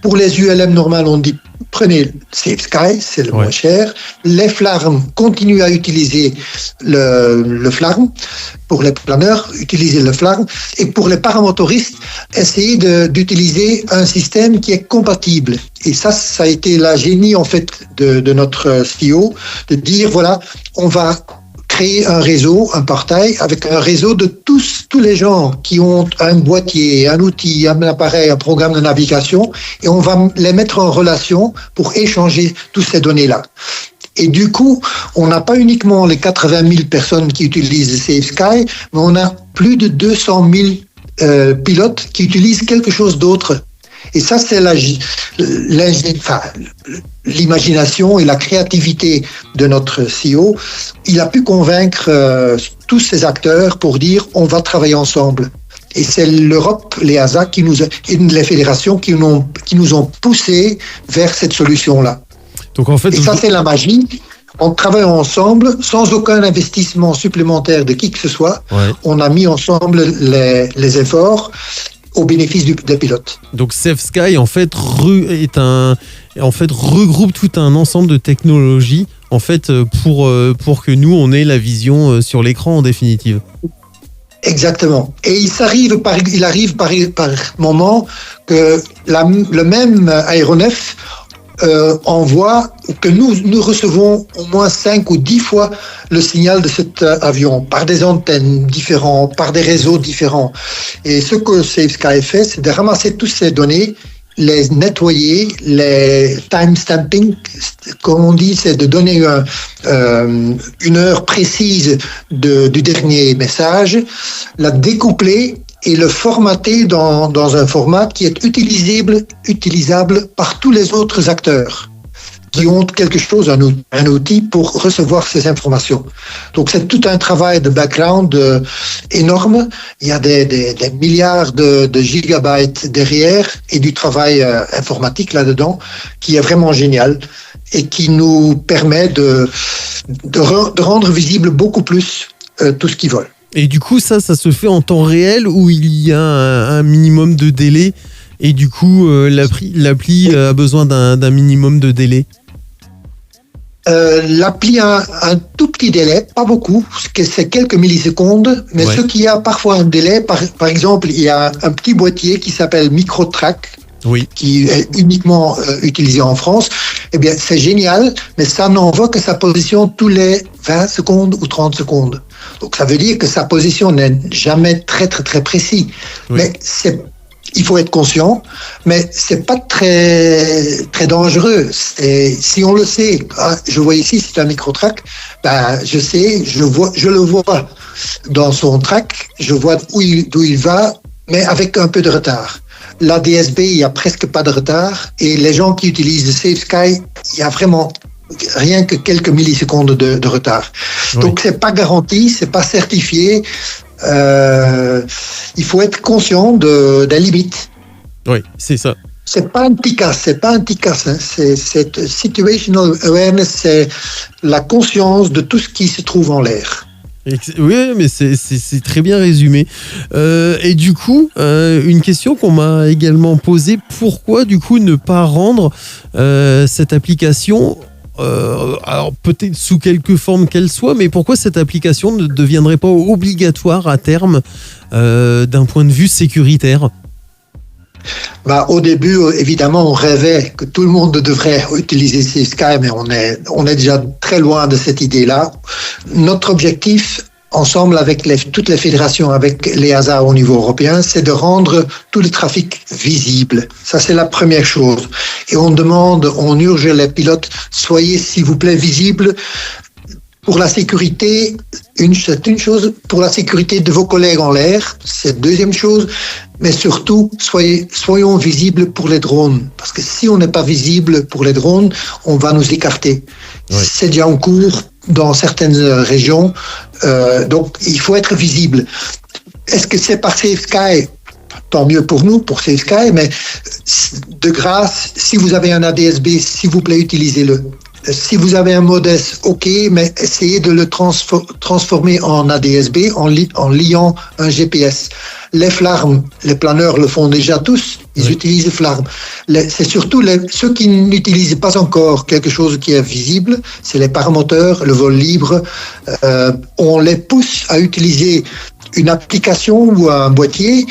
Pour les ULM normales, on dit prenez SafeSky, c'est le moins cher. Les FLARM continuent à utiliser le FLARM. Pour les planeurs, utilisez le FLARM. Et pour les paramotoristes, essayez d'utiliser un système qui est compatible. Et ça a été la génie en fait de notre CEO, de dire voilà, on va créer un réseau, un portail avec un réseau de tous les gens qui ont un boîtier, un outil, un appareil, un programme de navigation, et on va les mettre en relation pour échanger toutes ces données-là. Et du coup, on n'a pas uniquement les 80 000 personnes qui utilisent SafeSky, mais on a plus de 200 000 pilotes qui utilisent quelque chose d'autre. Et ça, c'est l'imagination et la créativité de notre CEO. Il a pu convaincre tous ces acteurs pour dire on va travailler ensemble. Et c'est l'Europe, les ASA et les fédérations qui nous ont poussés vers cette solution-là. Donc en fait, et ça, c'est la magie. En travaillant ensemble, sans aucun investissement supplémentaire de qui que ce soit, on a mis ensemble les efforts au bénéfice des pilotes. Donc SafeSky en fait regroupe tout un ensemble de technologies en fait pour que nous on ait la vision sur l'écran en définitive. Exactement. Et il arrive par moment que le même aéronef envoie que nous recevons au moins 5 ou 10 fois le signal de cet avion par des antennes différentes, par des réseaux différents. Et ce que SafeSky fait, c'est de ramasser toutes ces données, les nettoyer, les timestamping, comme on dit, c'est de donner une heure précise du dernier message, la découpler et le formater dans un format qui est utilisable par tous les autres acteurs qui ont quelque chose, un outil pour recevoir ces informations. Donc c'est tout un travail de background énorme. Il y a des milliards de gigabytes derrière et du travail informatique là-dedans qui est vraiment génial et qui nous permet de rendre visible beaucoup plus tout ce qui vole. Et du coup, ça se fait en temps réel ou il y a un minimum de délai et du coup, l'appli a besoin d'un minimum de délai? L'appli a un tout petit délai, pas beaucoup, c'est quelques millisecondes, mais ce qui a parfois un délai, par exemple, il y a un petit boîtier qui s'appelle MicroTrack, qui est uniquement utilisé en France. Eh bien, c'est génial, mais ça n'envoie que sa position tous les 20 secondes ou 30 secondes. Donc, ça veut dire que sa position n'est jamais très, très, très précise. Mais il faut être conscient, mais c'est pas très, très dangereux. Et si on le sait, je vois ici, c'est un micro-track, je sais, je le vois dans son track, je vois d'où il va, mais avec un peu de retard. La DSB, il n'y a presque pas de retard, et les gens qui utilisent SafeSky, il y a vraiment rien que quelques millisecondes de retard. Donc, c'est pas garanti, c'est pas certifié. Il faut être conscient des limites. Oui, c'est ça. C'est pas un TICAS, hein. C'est situational awareness, c'est la conscience de tout ce qui se trouve en l'air. Oui, mais c'est très bien résumé. Et du coup, une question qu'on m'a également posée, pourquoi du coup ne pas rendre cette application, alors peut-être sous quelque forme qu'elle soit, mais pourquoi cette application ne deviendrait pas obligatoire à terme d'un point de vue sécuritaire ? Au début, évidemment, on rêvait que tout le monde devrait utiliser Safe Sky, mais on est déjà très loin de cette idée-là. Notre objectif, ensemble avec toutes les fédérations, avec l'EASA au niveau européen, c'est de rendre tout le trafic visible. Ça, c'est la première chose. Et on urge les pilotes, soyez s'il vous plaît visibles. Pour la sécurité, c'est une chose, pour la sécurité de vos collègues en l'air, c'est deuxième chose, mais surtout, soyons visibles pour les drones. Parce que si on n'est pas visible pour les drones, on va nous écarter. Oui. C'est déjà en cours dans certaines régions, donc il faut être visible. Est-ce que c'est par Safe Sky ? Tant mieux pour nous, pour Safe Sky, mais de grâce, si vous avez un ADSB, s'il vous plaît, utilisez-le. Si vous avez un modem, ok, mais essayez de le transformer en ADSB en liant un GPS. Les FLARM, les planeurs le font déjà tous, ils utilisent les FLARM. C'est surtout ceux qui n'utilisent pas encore quelque chose qui est visible, c'est les paramoteurs, le vol libre. On les pousse à utiliser une application ou un boîtier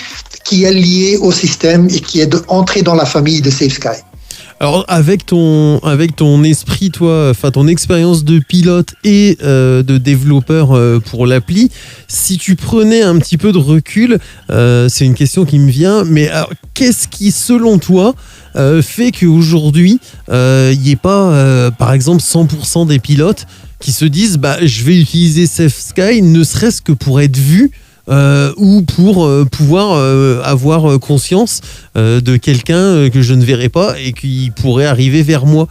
qui est lié au système et qui est entré dans la famille de Safe Sky. Alors avec ton esprit, toi, enfin ton expérience de pilote et de développeur pour l'appli, si tu prenais un petit peu de recul, c'est une question qui me vient, mais alors, qu'est-ce qui, selon toi, fait qu'aujourd'hui, il n'y ait pas, par exemple, 100% des pilotes qui se disent je vais utiliser Safe Sky, ne serait-ce que pour être vu ou pour pouvoir avoir conscience de quelqu'un que je ne verrai pas et qui pourrait arriver vers moi.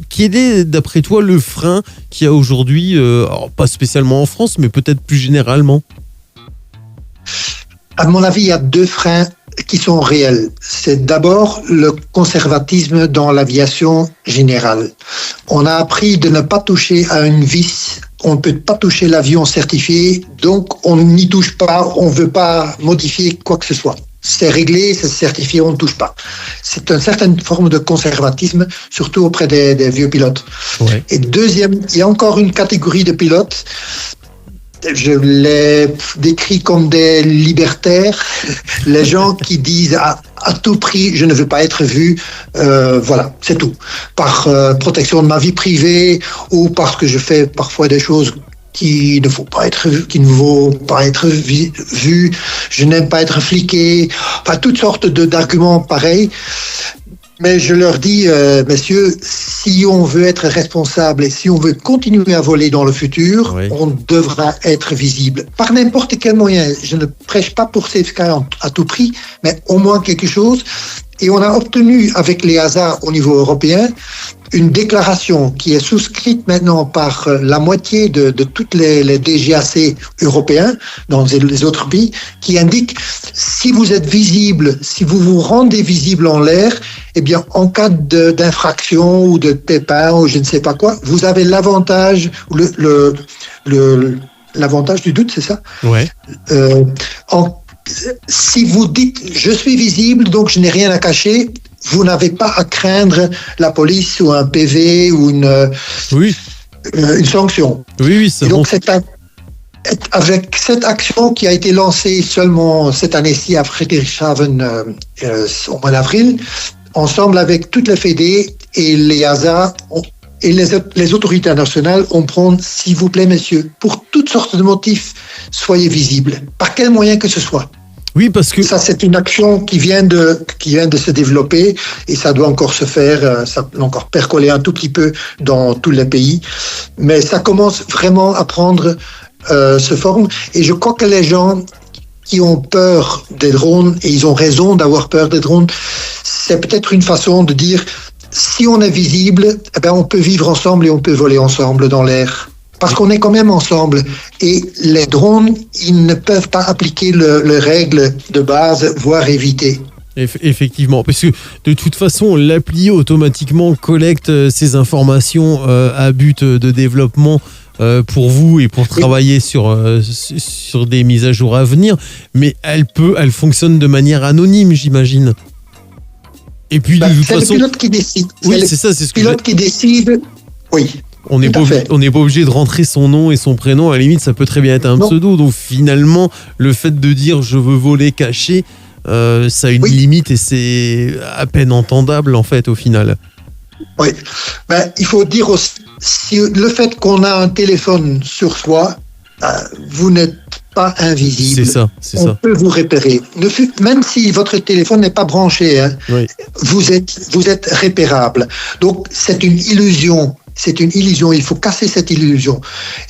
Quel est, d'après toi, le frein qu'il y a aujourd'hui, alors pas spécialement en France, mais peut-être plus généralement ? À mon avis, il y a deux freins qui sont réels. C'est d'abord le conservatisme dans l'aviation générale. On a appris de ne pas toucher à une vis. On ne peut pas toucher l'avion certifié, donc on n'y touche pas, on ne veut pas modifier quoi que ce soit. C'est réglé, c'est certifié, on ne touche pas. C'est une certaine forme de conservatisme, surtout auprès des vieux pilotes. Ouais. Et deuxième, il y a encore une catégorie de pilotes, je les décris comme des libertaires, les gens qui disent à tout prix, je ne veux pas être vu, voilà, c'est tout. Par protection de ma vie privée ou parce que je fais parfois des choses qui ne vaut pas être vu, je n'aime pas être fliqué, enfin toutes sortes d'arguments pareils. Mais je leur dis, messieurs, si on veut être responsable et si on veut continuer à voler dans le futur, oui, on devra être visible par n'importe quel moyen. Je ne prêche pas pour Safe Sky à tout prix, mais au moins quelque chose. Et on a obtenu avec l'EASA au niveau européen une déclaration qui est souscrite maintenant par la moitié de toutes les DGAC européens dans les autres pays, qui indique si vous êtes visible, si vous vous rendez visible en l'air, eh bien en cas d'infraction ou de pépin ou je ne sais pas quoi, vous avez l'avantage, l'avantage du doute, c'est ça ? Ouais. Si vous dites je suis visible donc je n'ai rien à cacher, vous n'avez pas à craindre la police ou un PV ou une sanction. Oui, c'est donc bon. Avec cette action qui a été lancée seulement cette année-ci à Friedrichshafen au mois d'avril, ensemble avec toutes les fédés et l'EASA et les autorités nationales, on prend, s'il vous plaît, messieurs, pour toutes sortes de motifs, soyez visibles, par quel moyen que ce soit. Oui, parce que ça, c'est une action qui vient de se développer et ça doit encore se faire, ça doit encore percoler un tout petit peu dans tous les pays, mais ça commence vraiment à prendre ce forme. Et je crois que les gens qui ont peur des drones, et ils ont raison d'avoir peur des drones, c'est peut-être une façon de dire si on est visible, eh ben on peut vivre ensemble et on peut voler ensemble dans l'air. Parce qu'on est quand même ensemble. Et les drones, ils ne peuvent pas appliquer les règles de base, voire éviter. Effectivement, parce que de toute façon, l'appli automatiquement collecte ces informations à but de développement pour vous et pour travailler sur des mises à jour à venir, mais elle fonctionne de manière anonyme, j'imagine. Et puis de toute façon, c'est le pilote qui décide. Oui, c'est ça, c'est ce que pilote qui décide. Oui. On n'est pas obligé de rentrer son nom et son prénom. À la limite, ça peut très bien être un pseudo. Donc finalement, le fait de dire je veux voler caché, ça a une limite et c'est à peine entendable en fait au final. Oui, il faut dire aussi, si le fait qu'on a un téléphone sur soi, vous n'êtes pas invisible. C'est ça. Peut vous repérer. Même si votre téléphone n'est pas branché, vous êtes repérable. Donc c'est une illusion. Il faut casser cette illusion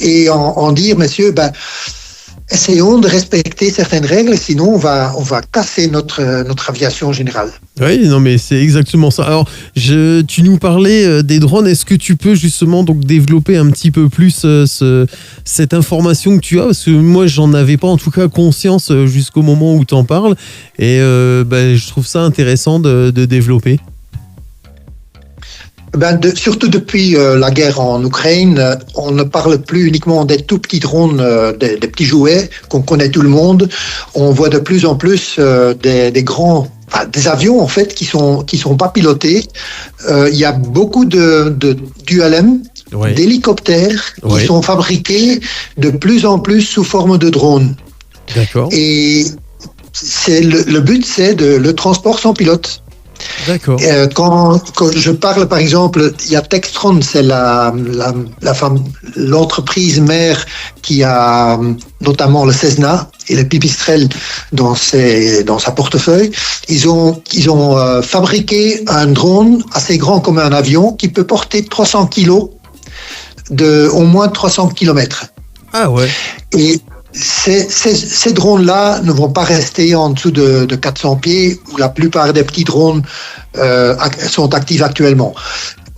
et en dire, messieurs, essayons de respecter certaines règles, sinon on va casser notre aviation générale. Oui, non, mais c'est exactement ça. Alors, tu nous parlais des drones. Est-ce que tu peux justement donc développer un petit peu plus cette information que tu as? Parce que moi, j'en avais pas en tout cas conscience jusqu'au moment où tu en parles. Et je trouve ça intéressant de développer. Surtout depuis la guerre en Ukraine, on ne parle plus uniquement des tout petits drones, des petits jouets qu'on connaît tout le monde. On voit de plus en plus des grands, des avions en fait qui sont pas pilotés. Il y a beaucoup d'ULM, d'hélicoptères qui sont fabriqués de plus en plus sous forme de drones. D'accord. Et le but, c'est le transport sans pilote. D'accord. Quand je parle, par exemple, il y a Textron, c'est l'entreprise mère qui a notamment le Cessna et le Pipistrel dans sa portefeuille. Ils ont fabriqué un drone assez grand comme un avion qui peut porter 300 kilos au moins 300 kilomètres. Ah ouais. Et ces drones-là ne vont pas rester en dessous de 400 pieds, où la plupart des petits drones sont actifs actuellement.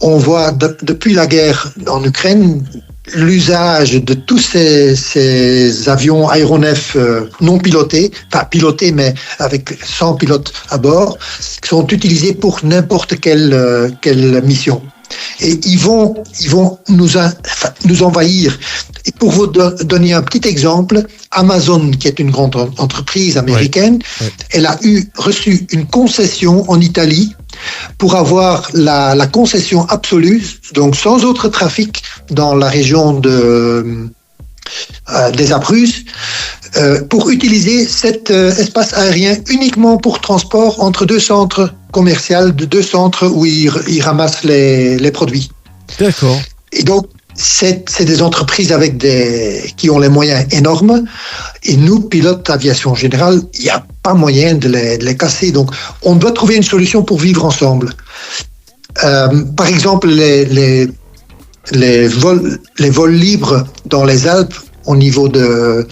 On voit depuis la guerre en Ukraine l'usage de tous ces avions aéronefs non pilotés, enfin pilotés mais sans pilote à bord, qui sont utilisés pour n'importe quelle mission. Et ils vont nous envahir. Et pour vous donner un petit exemple, Amazon, qui est une grande entreprise américaine, elle a reçu une concession en Italie pour avoir la concession absolue, donc sans autre trafic dans la région des Abruzzes, pour utiliser cet espace aérien uniquement pour transport entre deux centres commerciaux, deux centres où ils ramassent les produits. D'accord. Et donc, c'est des entreprises qui ont les moyens énormes. Et nous, pilotes d'aviation générale, il n'y a pas moyen de les casser. Donc, on doit trouver une solution pour vivre ensemble. Par exemple, les vols libres dans les Alpes au niveau de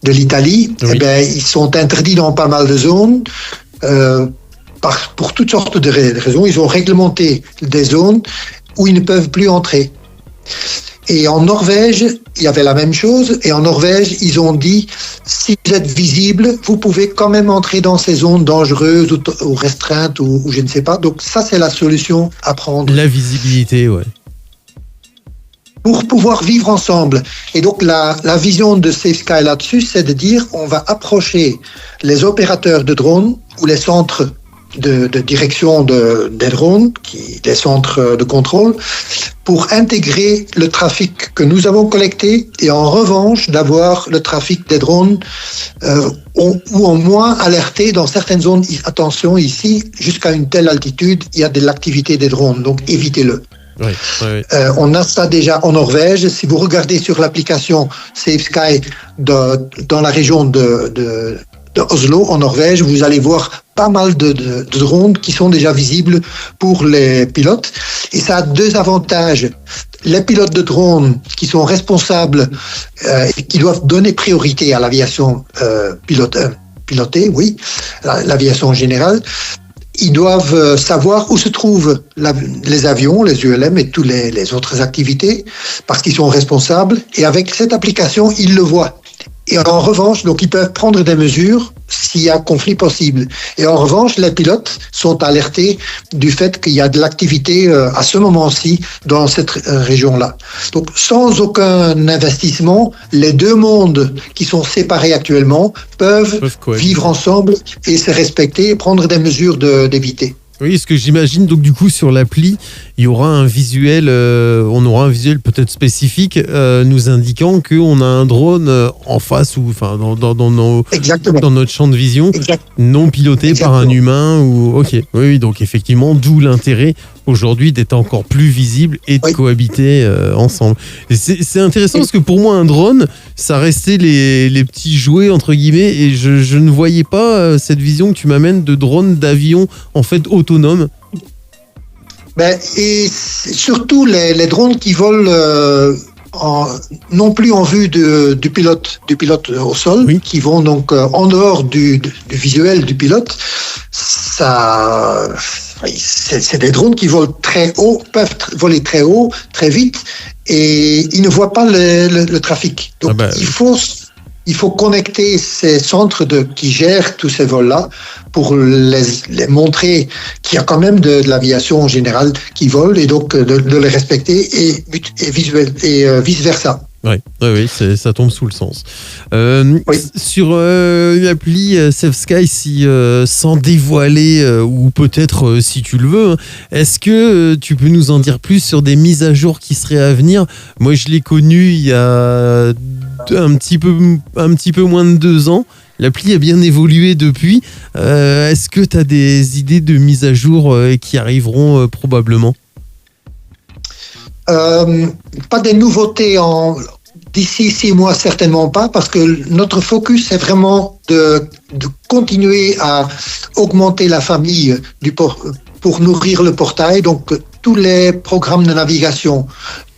l'Italie, ils sont interdits dans pas mal de zones. Pour toutes sortes de raisons, ils ont réglementé des zones où ils ne peuvent plus entrer. Et en Norvège, il y avait la même chose. Et en Norvège, ils ont dit, si vous êtes visible, vous pouvez quand même entrer dans ces zones dangereuses ou restreintes ou je ne sais pas. Donc ça, c'est la solution à prendre. La visibilité, ouais. Pour pouvoir vivre ensemble. Et donc la vision de Safe Sky là-dessus, c'est de dire, on va approcher les opérateurs de drones ou les centres de direction des drones, des centres de contrôle, pour intégrer le trafic que nous avons collecté et en revanche d'avoir le trafic des drones ou au moins alerter dans certaines zones. Attention, ici, jusqu'à une telle altitude, il y a de l'activité des drones, donc évitez-le. Oui. On a ça déjà en Norvège. Si vous regardez sur l'application Safe Sky dans la région de Oslo, en Norvège, vous allez voir pas mal de drones qui sont déjà visibles pour les pilotes. Et ça a deux avantages. Les pilotes de drones qui sont responsables et qui doivent donner priorité à l'aviation pilotée, l'aviation générale, ils doivent savoir où se trouvent les avions, les ULM et toutes les autres activités parce qu'ils sont responsables. Et avec cette application, ils le voient. Et en revanche, donc, ils peuvent prendre des mesures s'il y a conflit possible. Et en revanche, les pilotes sont alertés du fait qu'il y a de l'activité à ce moment-ci dans cette région-là. Donc, sans aucun investissement, les deux mondes qui sont séparés actuellement peuvent vivre ensemble et se respecter et prendre des mesures d'éviter. Oui, ce que j'imagine, donc du coup sur l'appli, il y aura un visuel, on aura un visuel peut-être spécifique nous indiquant qu'on a un drone en face ou enfin dans notre champ de vision, non piloté par un humain ou oui, donc effectivement, d'où l'intérêt aujourd'hui d'être encore plus visible et de cohabiter ensemble. Et c'est intéressant parce que pour moi un drone, ça restait les petits jouets entre guillemets et je ne voyais pas cette vision que tu m'amènes de drone, d'avion en fait autonome. Et surtout les drones qui volent non plus en vue du pilote au sol, qui vont donc en dehors du visuel du pilote. Ça, c'est des drones qui volent très haut, peuvent voler très haut, très vite, et ils ne voient pas le trafic. Donc il faut connecter ces centres qui gèrent tous ces vols-là pour les montrer qu'il y a quand même de l'aviation en général qui vole et donc de les respecter et vice-versa. Oui, ça tombe sous le sens. Sur l'appli Safe Sky, sans dévoiler, ou peut-être si tu le veux, est-ce que tu peux nous en dire plus sur des mises à jour qui seraient à venir ? Moi, je l'ai connu il y a un petit peu moins de 2 ans. L'appli a bien évolué depuis. Est-ce que tu as des idées de mise à jour qui arriveront probablement ? Pas des nouveautés d'ici 6 mois, certainement pas, parce que notre focus est vraiment de continuer à augmenter la famille pour nourrir le portail. Donc, tous les programmes de navigation,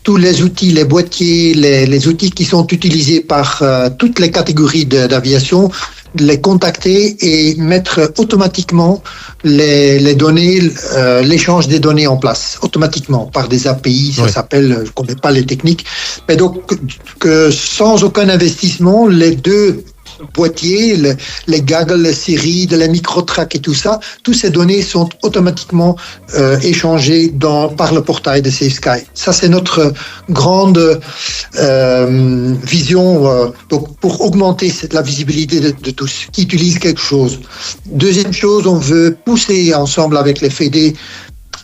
tous les outils, les boîtiers, les outils qui sont utilisés par toutes les catégories d'aviation, les contacter et mettre automatiquement les données, l'échange des données en place, automatiquement, par des API, ça s'appelle, je ne connais pas les techniques, mais donc que sans aucun investissement, les deux boîtiers, les Gaggle, les Siri, les micro-tracks et tout ça, toutes ces données sont automatiquement échangées par le portail de Safe Sky. Ça, c'est notre grande vision donc pour augmenter la visibilité de tous qui utilisent quelque chose. Deuxième chose, on veut pousser ensemble avec les FED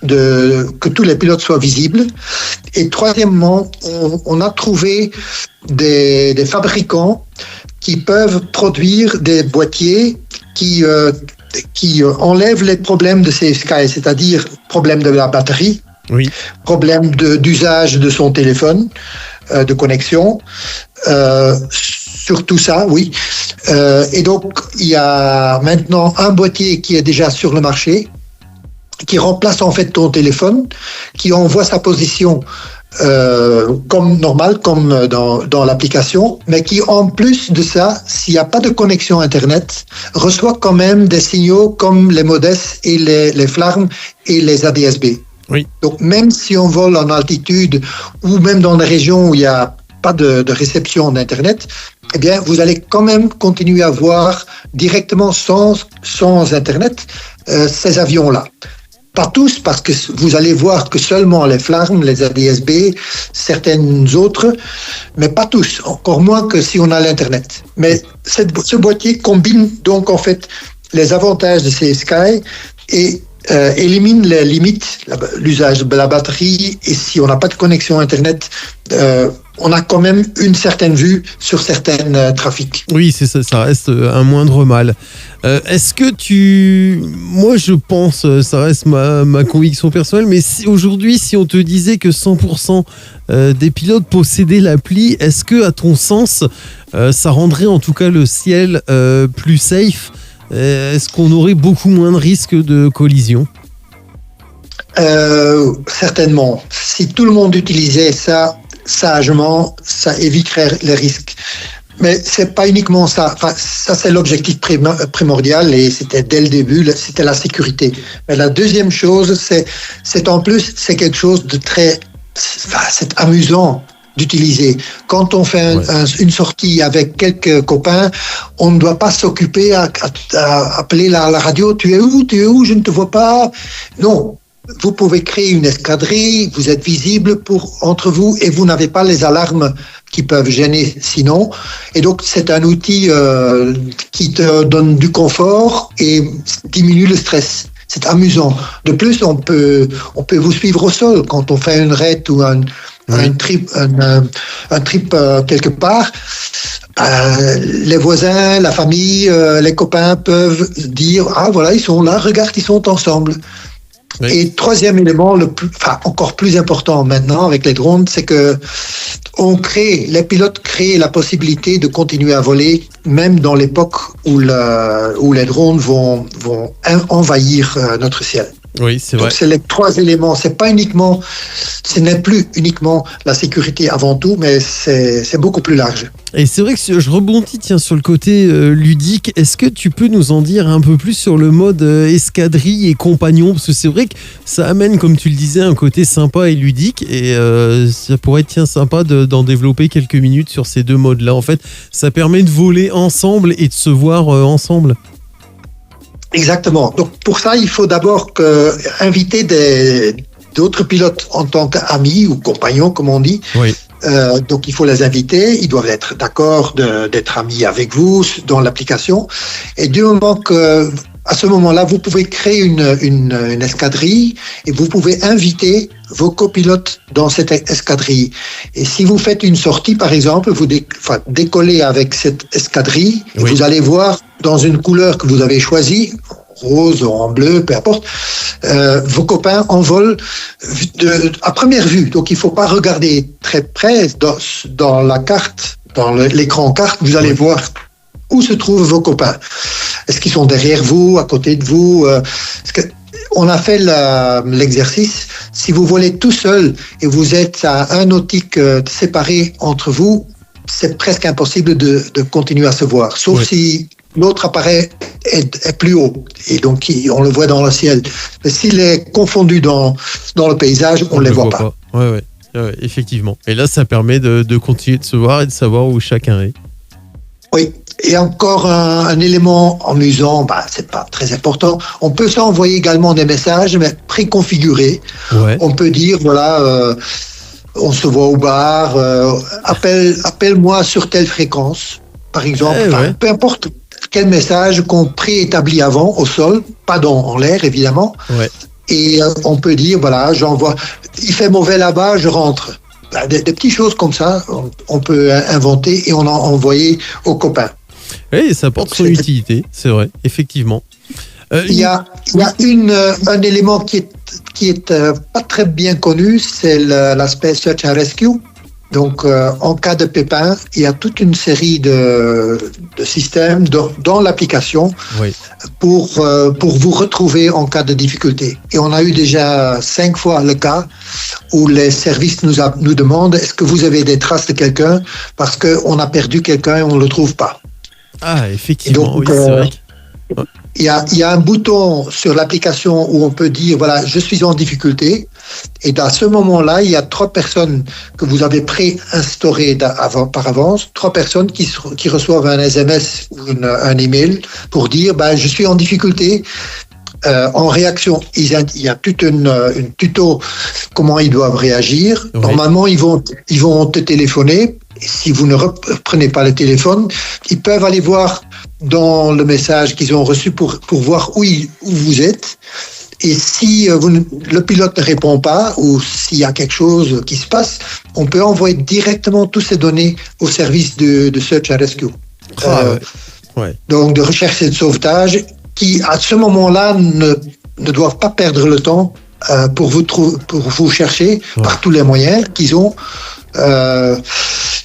que tous les pilotes soient visibles. Et troisièmement, on a trouvé des fabricants qui peuvent produire des boîtiers qui enlèvent les problèmes de Safe Sky, c'est-à-dire problème de la batterie, problème d'usage de son téléphone, de connexion, surtout ça, et donc, il y a maintenant un boîtier qui est déjà sur le marché, qui remplace en fait ton téléphone, qui envoie sa position comme normal, comme dans l'application, mais qui en plus de ça, s'il n'y a pas de connexion Internet, reçoit quand même des signaux comme les MODES et les FLARM et les ADSB. Donc même si on vole en altitude ou même dans des régions où il n'y a pas de réception d'Internet, eh bien vous allez quand même continuer à voir directement sans Internet ces avions-là. Pas tous, parce que vous allez voir que seulement les FLARM, les ADSB, certaines autres, mais pas tous, encore moins que si on a l'Internet. Mais ce boîtier combine donc en fait les avantages de Safe Sky et élimine les limites, l'usage de la batterie, et si on n'a pas de connexion Internet, on a quand même une certaine vue sur certains trafics. Oui, c'est ça, ça reste un moindre mal. Est-ce que moi je pense, ça reste ma conviction personnelle, mais aujourd'hui, si on te disait que 100% des pilotes possédaient l'appli, est-ce que, à ton sens, ça rendrait en tout cas le ciel plus safe ? Est-ce qu'on aurait beaucoup moins de risques de collision ? Certainement. Si tout le monde utilisait ça sagement, ça éviterait les risques. Mais c'est pas uniquement ça. Enfin, ça, c'est l'objectif primordial et c'était dès le début, c'était la sécurité. Mais la deuxième chose, c'est en plus, c'est quelque chose de c'est amusant. d'utiliser. Quand on fait une sortie avec quelques copains, on ne doit pas s'occuper à appeler la radio. Tu es où? Je ne te vois pas. Non. Vous pouvez créer une escadrille, vous êtes visible entre vous et vous n'avez pas les alarmes qui peuvent gêner sinon. Et donc, c'est un outil qui te donne du confort et diminue le stress. C'est amusant. De plus, on peut vous suivre au sol quand on fait une raid ou un trip quelque part. Les voisins, la famille, les copains peuvent dire « Ah voilà, ils sont là, regarde, ils sont ensemble ». Oui. Et troisième élément, encore plus important maintenant avec les drones, c'est que les pilotes créent la possibilité de continuer à voler, même dans l'époque où les drones vont envahir notre ciel. Oui, c'est vrai. Donc, c'est les trois éléments. Ce n'est plus uniquement la sécurité avant tout, mais c'est beaucoup plus large. Et c'est vrai que je rebondis sur le côté ludique. Est-ce que tu peux nous en dire un peu plus sur le mode escadrille et compagnon? Parce que c'est vrai que ça amène, comme tu le disais, un côté sympa et ludique. Et ça pourrait être sympa d'en développer quelques minutes sur ces deux modes-là. En fait, ça permet de voler ensemble et de se voir ensemble. Exactement. Donc pour ça, il faut d'abord inviter d'autres pilotes en tant qu'amis ou compagnons, comme on dit. Oui. Donc il faut les inviter. Ils doivent être d'accord d'être amis avec vous dans l'application. Et du moment à ce moment-là, vous pouvez créer une escadrille et vous pouvez inviter vos copilotes dans cette escadrille. Et si vous faites une sortie, par exemple, vous décollez avec cette escadrille, et vous allez voir dans une couleur que vous avez choisie, rose ou en bleu, peu importe, vos copains en vol à première vue. Donc il ne faut pas regarder très près dans la carte, dans l'écran carte, vous allez voir où se trouvent vos copains. Est-ce qu'ils sont derrière vous, à côté de vous? On a fait l'exercice. Si vous volez tout seul et vous êtes à un nautique séparé entre vous, c'est presque impossible de continuer à se voir. Sauf si l'autre appareil est plus haut et donc on le voit dans le ciel. Mais s'il est confondu dans le paysage, on ne les voit pas. Ouais, effectivement. Et là, ça permet de continuer de se voir et de savoir où chacun est. Oui, et encore un élément amusant, c'est pas très important. On peut s'envoyer également des messages, mais préconfigurés. Ouais. On peut dire, on se voit au bar, appelle-moi sur telle fréquence, par exemple. Peu importe quel message qu'on préétablit avant au sol, pas en l'air évidemment. Ouais. Et on peut dire, j'envoie, il fait mauvais là-bas, je rentre. Des petites choses comme ça, on peut inventer et on envoyer aux copains. Oui, ça porte son utilité, c'est vrai, effectivement. Il y a un élément qui est pas très bien connu, c'est l'aspect Search and Rescue. Donc, en cas de pépin, il y a toute une série de systèmes dans l'application pour vous retrouver en cas de difficulté. Et on a eu déjà 5 fois le cas où les services nous demandent est-ce que vous avez des traces de quelqu'un parce qu'on a perdu quelqu'un et on ne le trouve pas. Ah, effectivement, donc, c'est vrai. Il y a un bouton sur l'application où on peut dire je suis en difficulté, et à ce moment-là il y a 3 personnes que vous avez préinstaurées par avance, 3 personnes qui reçoivent un SMS ou un email pour dire je suis en difficulté. En réaction, il y a toute une tuto comment ils doivent réagir. Oui. Normalement, ils vont te téléphoner. Et si vous ne reprenez pas le téléphone, ils peuvent aller voir dans le message qu'ils ont reçu pour voir où vous êtes. Et si le pilote ne répond pas ou s'il y a quelque chose qui se passe, on peut envoyer directement toutes ces données au service de Search and Rescue. Donc de recherche et de sauvetage, qui à ce moment-là ne doivent pas perdre le temps pour vous chercher par tous les moyens qu'ils ont.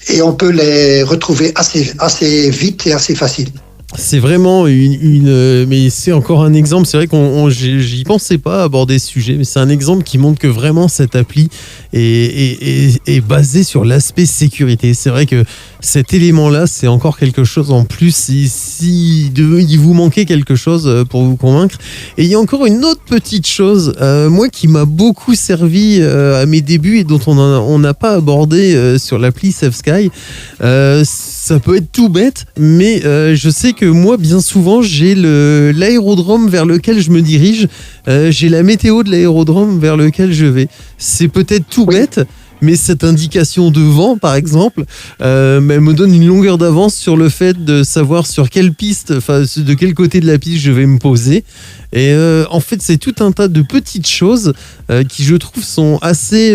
Et on peut les retrouver assez vite et assez facile. C'est vraiment mais c'est encore un exemple. C'est vrai j'y pensais pas aborder ce sujet, mais c'est un exemple qui montre que vraiment cette appli est basée sur l'aspect sécurité. C'est vrai que cet élément-là, c'est encore quelque chose en plus. il vous manquait quelque chose pour vous convaincre. Et il y a encore une autre petite chose, moi qui m'a beaucoup servi à mes débuts et dont on n'a pas abordé sur l'appli Safe Sky. Ça peut être tout bête, mais je sais que moi, bien souvent, j'ai l'aérodrome vers lequel je me dirige. J'ai la météo de l'aérodrome vers lequel je vais. C'est peut-être tout bête, mais cette indication de vent, par exemple, elle me donne une longueur d'avance sur le fait de savoir sur quelle piste, enfin de quel côté de la piste je vais me poser. Et en fait, c'est tout un tas de petites choses qui, je trouve, sont assez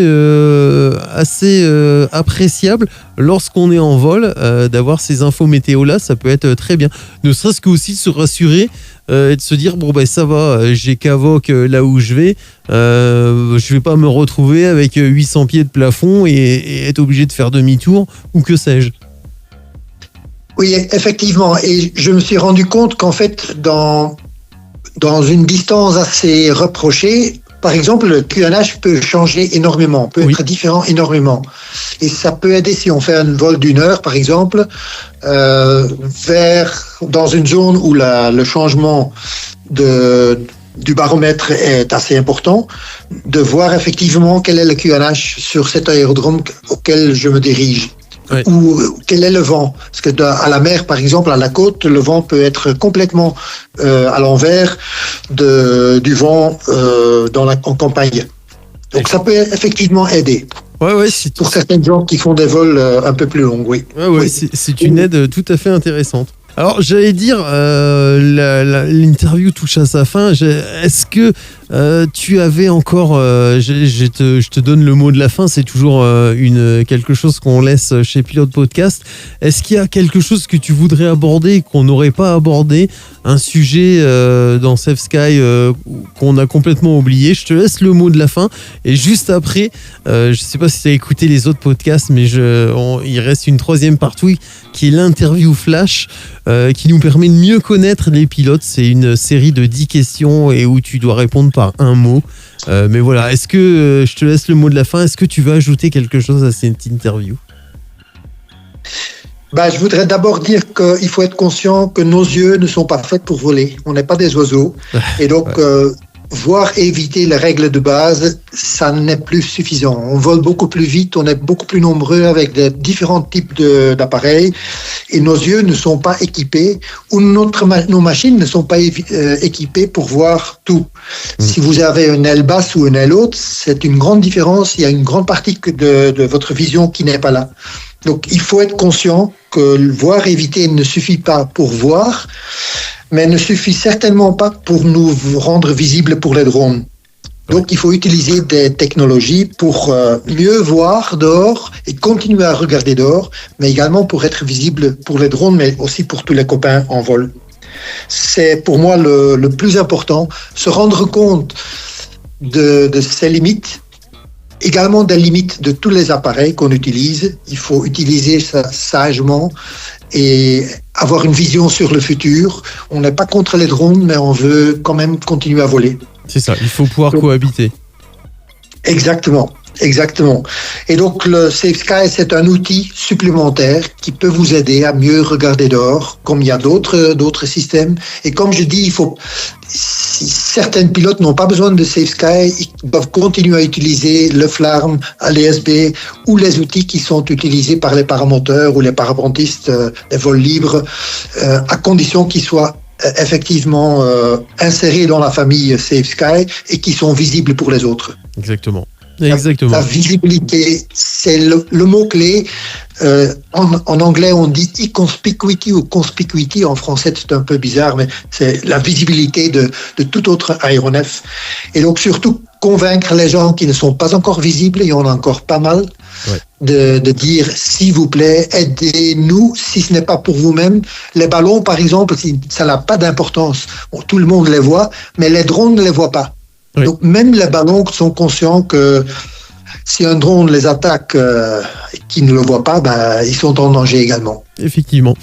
appréciables lorsqu'on est en vol. D'avoir ces infos météo-là, ça peut être très bien. Ne serait-ce que aussi de se rassurer et de se dire, bon, ben ça va, j'ai Cavoc là où je vais pas me retrouver avec 800 pieds de plafond et être obligé de faire demi-tour, ou que sais-je. Oui, effectivement. Et je me suis rendu compte qu'en fait, dans une distance assez rapprochée, par exemple, le QNH peut changer énormément, peut être différent énormément. Et ça peut aider si on fait un vol d'1 heure, par exemple, dans une zone où le changement du baromètre est assez important, de voir effectivement quel est le QNH sur cet aérodrome auquel je me dirige. Ouais. Ou quel est le vent? Parce que à la mer, par exemple, à la côte, le vent peut être complètement à l'envers du vent en campagne. Donc ça peut effectivement aider. Ouais, pour certaines gens qui font des vols un peu plus longs, oui. Ouais, c'est une aide tout à fait intéressante. Alors, j'allais dire, l'interview touche à sa fin. Est-ce que tu avais encore... je te donne le mot de la fin, c'est toujours quelque chose qu'on laisse chez Pilote Podcast. Est-ce qu'il y a quelque chose que tu voudrais aborder et qu'on n'aurait pas abordé? Un sujet dans Safe Sky qu'on a complètement oublié? Je te laisse le mot de la fin. Et juste après, je ne sais pas si tu as écouté les autres podcasts, mais il reste une troisième partie qui est l'interview flash, qui nous permet de mieux connaître les pilotes. C'est une série de 10 questions et où tu dois répondre par un mot. Mais voilà, est-ce que je te laisse le mot de la fin? Est-ce que tu veux ajouter quelque chose à cette interview? Je voudrais d'abord dire qu'il faut être conscient que nos yeux ne sont pas faits pour voler. On n'est pas des oiseaux. Et donc, voir et éviter les règles de base, ça n'est plus suffisant. On vole beaucoup plus vite, on est beaucoup plus nombreux avec des différents types d'appareils et nos yeux ne sont pas équipés ou nos machines ne sont pas équipées pour voir tout. Si vous avez une aile basse ou une aile haute, c'est une grande différence. Il y a une grande partie de votre vision qui n'est pas là. Donc, il faut être conscient que voir et éviter ne suffit pas pour voir, mais ne suffit certainement pas pour nous rendre visibles pour les drones. Donc, il faut utiliser des technologies pour mieux voir dehors et continuer à regarder dehors, mais également pour être visible pour les drones, mais aussi pour tous les copains en vol. C'est pour moi le plus important, se rendre compte de ses limites, également des limites de tous les appareils qu'on utilise. Il faut utiliser ça sagement et avoir une vision sur le futur. On n'est pas contre les drones, mais on veut quand même continuer à voler. C'est ça, il faut pouvoir cohabiter. Exactement. Et donc, le Safe Sky, c'est un outil supplémentaire qui peut vous aider à mieux regarder dehors, comme il y a d'autres systèmes. Et comme je dis, si certains pilotes n'ont pas besoin de Safe Sky, ils doivent continuer à utiliser le FLARM, l'ESB ou les outils qui sont utilisés par les paramoteurs ou les parapentistes, les vols libres, à condition qu'ils soient effectivement insérés dans la famille Safe Sky et qui sont visibles pour les autres. Exactement. La visibilité, c'est le mot-clé. En anglais, on dit e-conspicuity ou conspicuity. En français, c'est un peu bizarre, mais c'est la visibilité de tout autre aéronef. Et donc, surtout, convaincre les gens qui ne sont pas encore visibles, il y en a encore pas mal, de dire, s'il vous plaît, aidez-nous, si ce n'est pas pour vous-même. Les ballons, par exemple, ça n'a pas d'importance. Bon, tout le monde les voit, mais les drones ne les voient pas. Oui. Donc, même les ballons sont conscients que si un drone les attaque et qu'ils ne le voient pas, ils sont en danger également. Effectivement.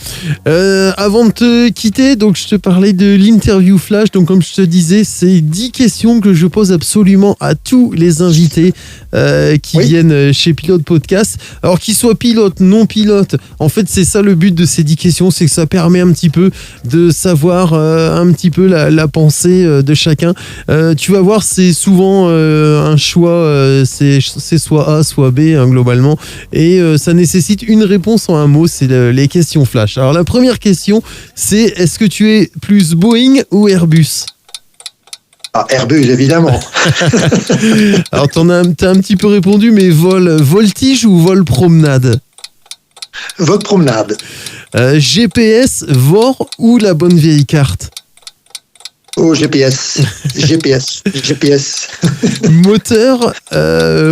Avant de te quitter, donc je te parlais de l'interview flash. Donc comme je te disais, c'est 10 questions que je pose absolument à tous les invités qui viennent chez Pilote Podcast. Alors qu'ils soient pilotes, non pilotes, en fait c'est ça le but de ces 10 questions, c'est que ça permet un petit peu de savoir un petit peu la pensée de chacun. Tu vas voir, c'est souvent un choix, c'est soit A, soit B hein, globalement. Et ça nécessite une réponse en un mot, c'est les questions flash. Alors la première question, c'est est-ce que tu es plus Boeing ou Airbus ? Ah, Airbus, évidemment. Alors t'as un petit peu répondu, mais voltige ou vol promenade ? Votre promenade. GPS, VOR ou la bonne vieille carte ? Oh, GPS. Moteur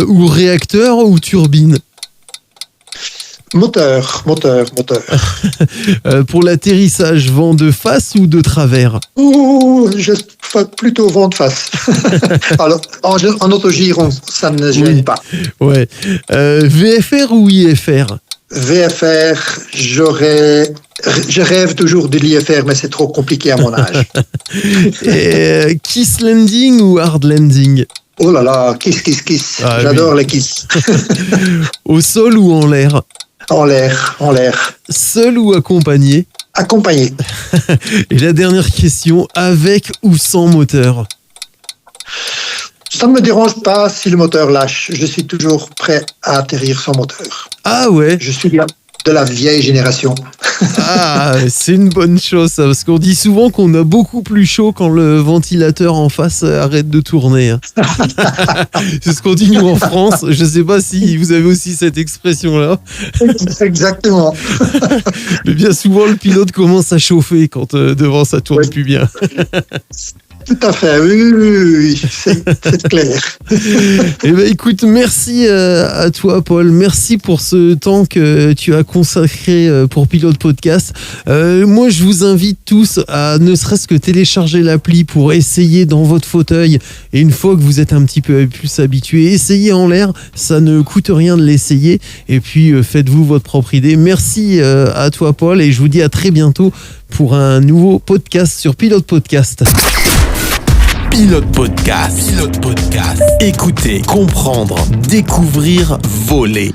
ou réacteur ou turbine ? Moteur. Pour l'atterrissage, vent de face ou de travers ? Ouh, je fais plutôt vent de face. Alors, en autogiron, ça ne gêne pas. Ouais. VFR ou IFR ? VFR, je rêve toujours de l'IFR, mais c'est trop compliqué à mon âge. Et, kiss landing ou hard landing ? Oh là là, kiss. Ah, J'adore les kiss. Au sol ou en l'air ? En l'air. Seul ou accompagné ? Accompagné. Et la dernière question, avec ou sans moteur ? Ça ne me dérange pas si le moteur lâche. Je suis toujours prêt à atterrir sans moteur. Ah ouais ? Je suis de la vieille génération. Ah, c'est une bonne chose ça, parce qu'on dit souvent qu'on a beaucoup plus chaud quand le ventilateur en face arrête de tourner. Hein. C'est ce qu'on dit nous en France. Je ne sais pas si vous avez aussi cette expression-là. Exactement. Mais bien souvent, le pilote commence à chauffer quand devant ça tourne plus bien. Tout à fait, oui, c'est clair. Eh ben, écoute, merci à toi, Paul. Merci pour ce temps que tu as consacré pour Pilote Podcast. Moi, je vous invite tous à ne serait-ce que télécharger l'appli pour essayer dans votre fauteuil. Et une fois que vous êtes un petit peu plus habitué, essayez en l'air. Ça ne coûte rien de l'essayer. Et puis, faites-vous votre propre idée. Merci à toi, Paul. Et je vous dis à très bientôt pour un nouveau podcast sur Pilote Podcast. Pilote Podcast. Écoutez, comprendre, découvrir, voler.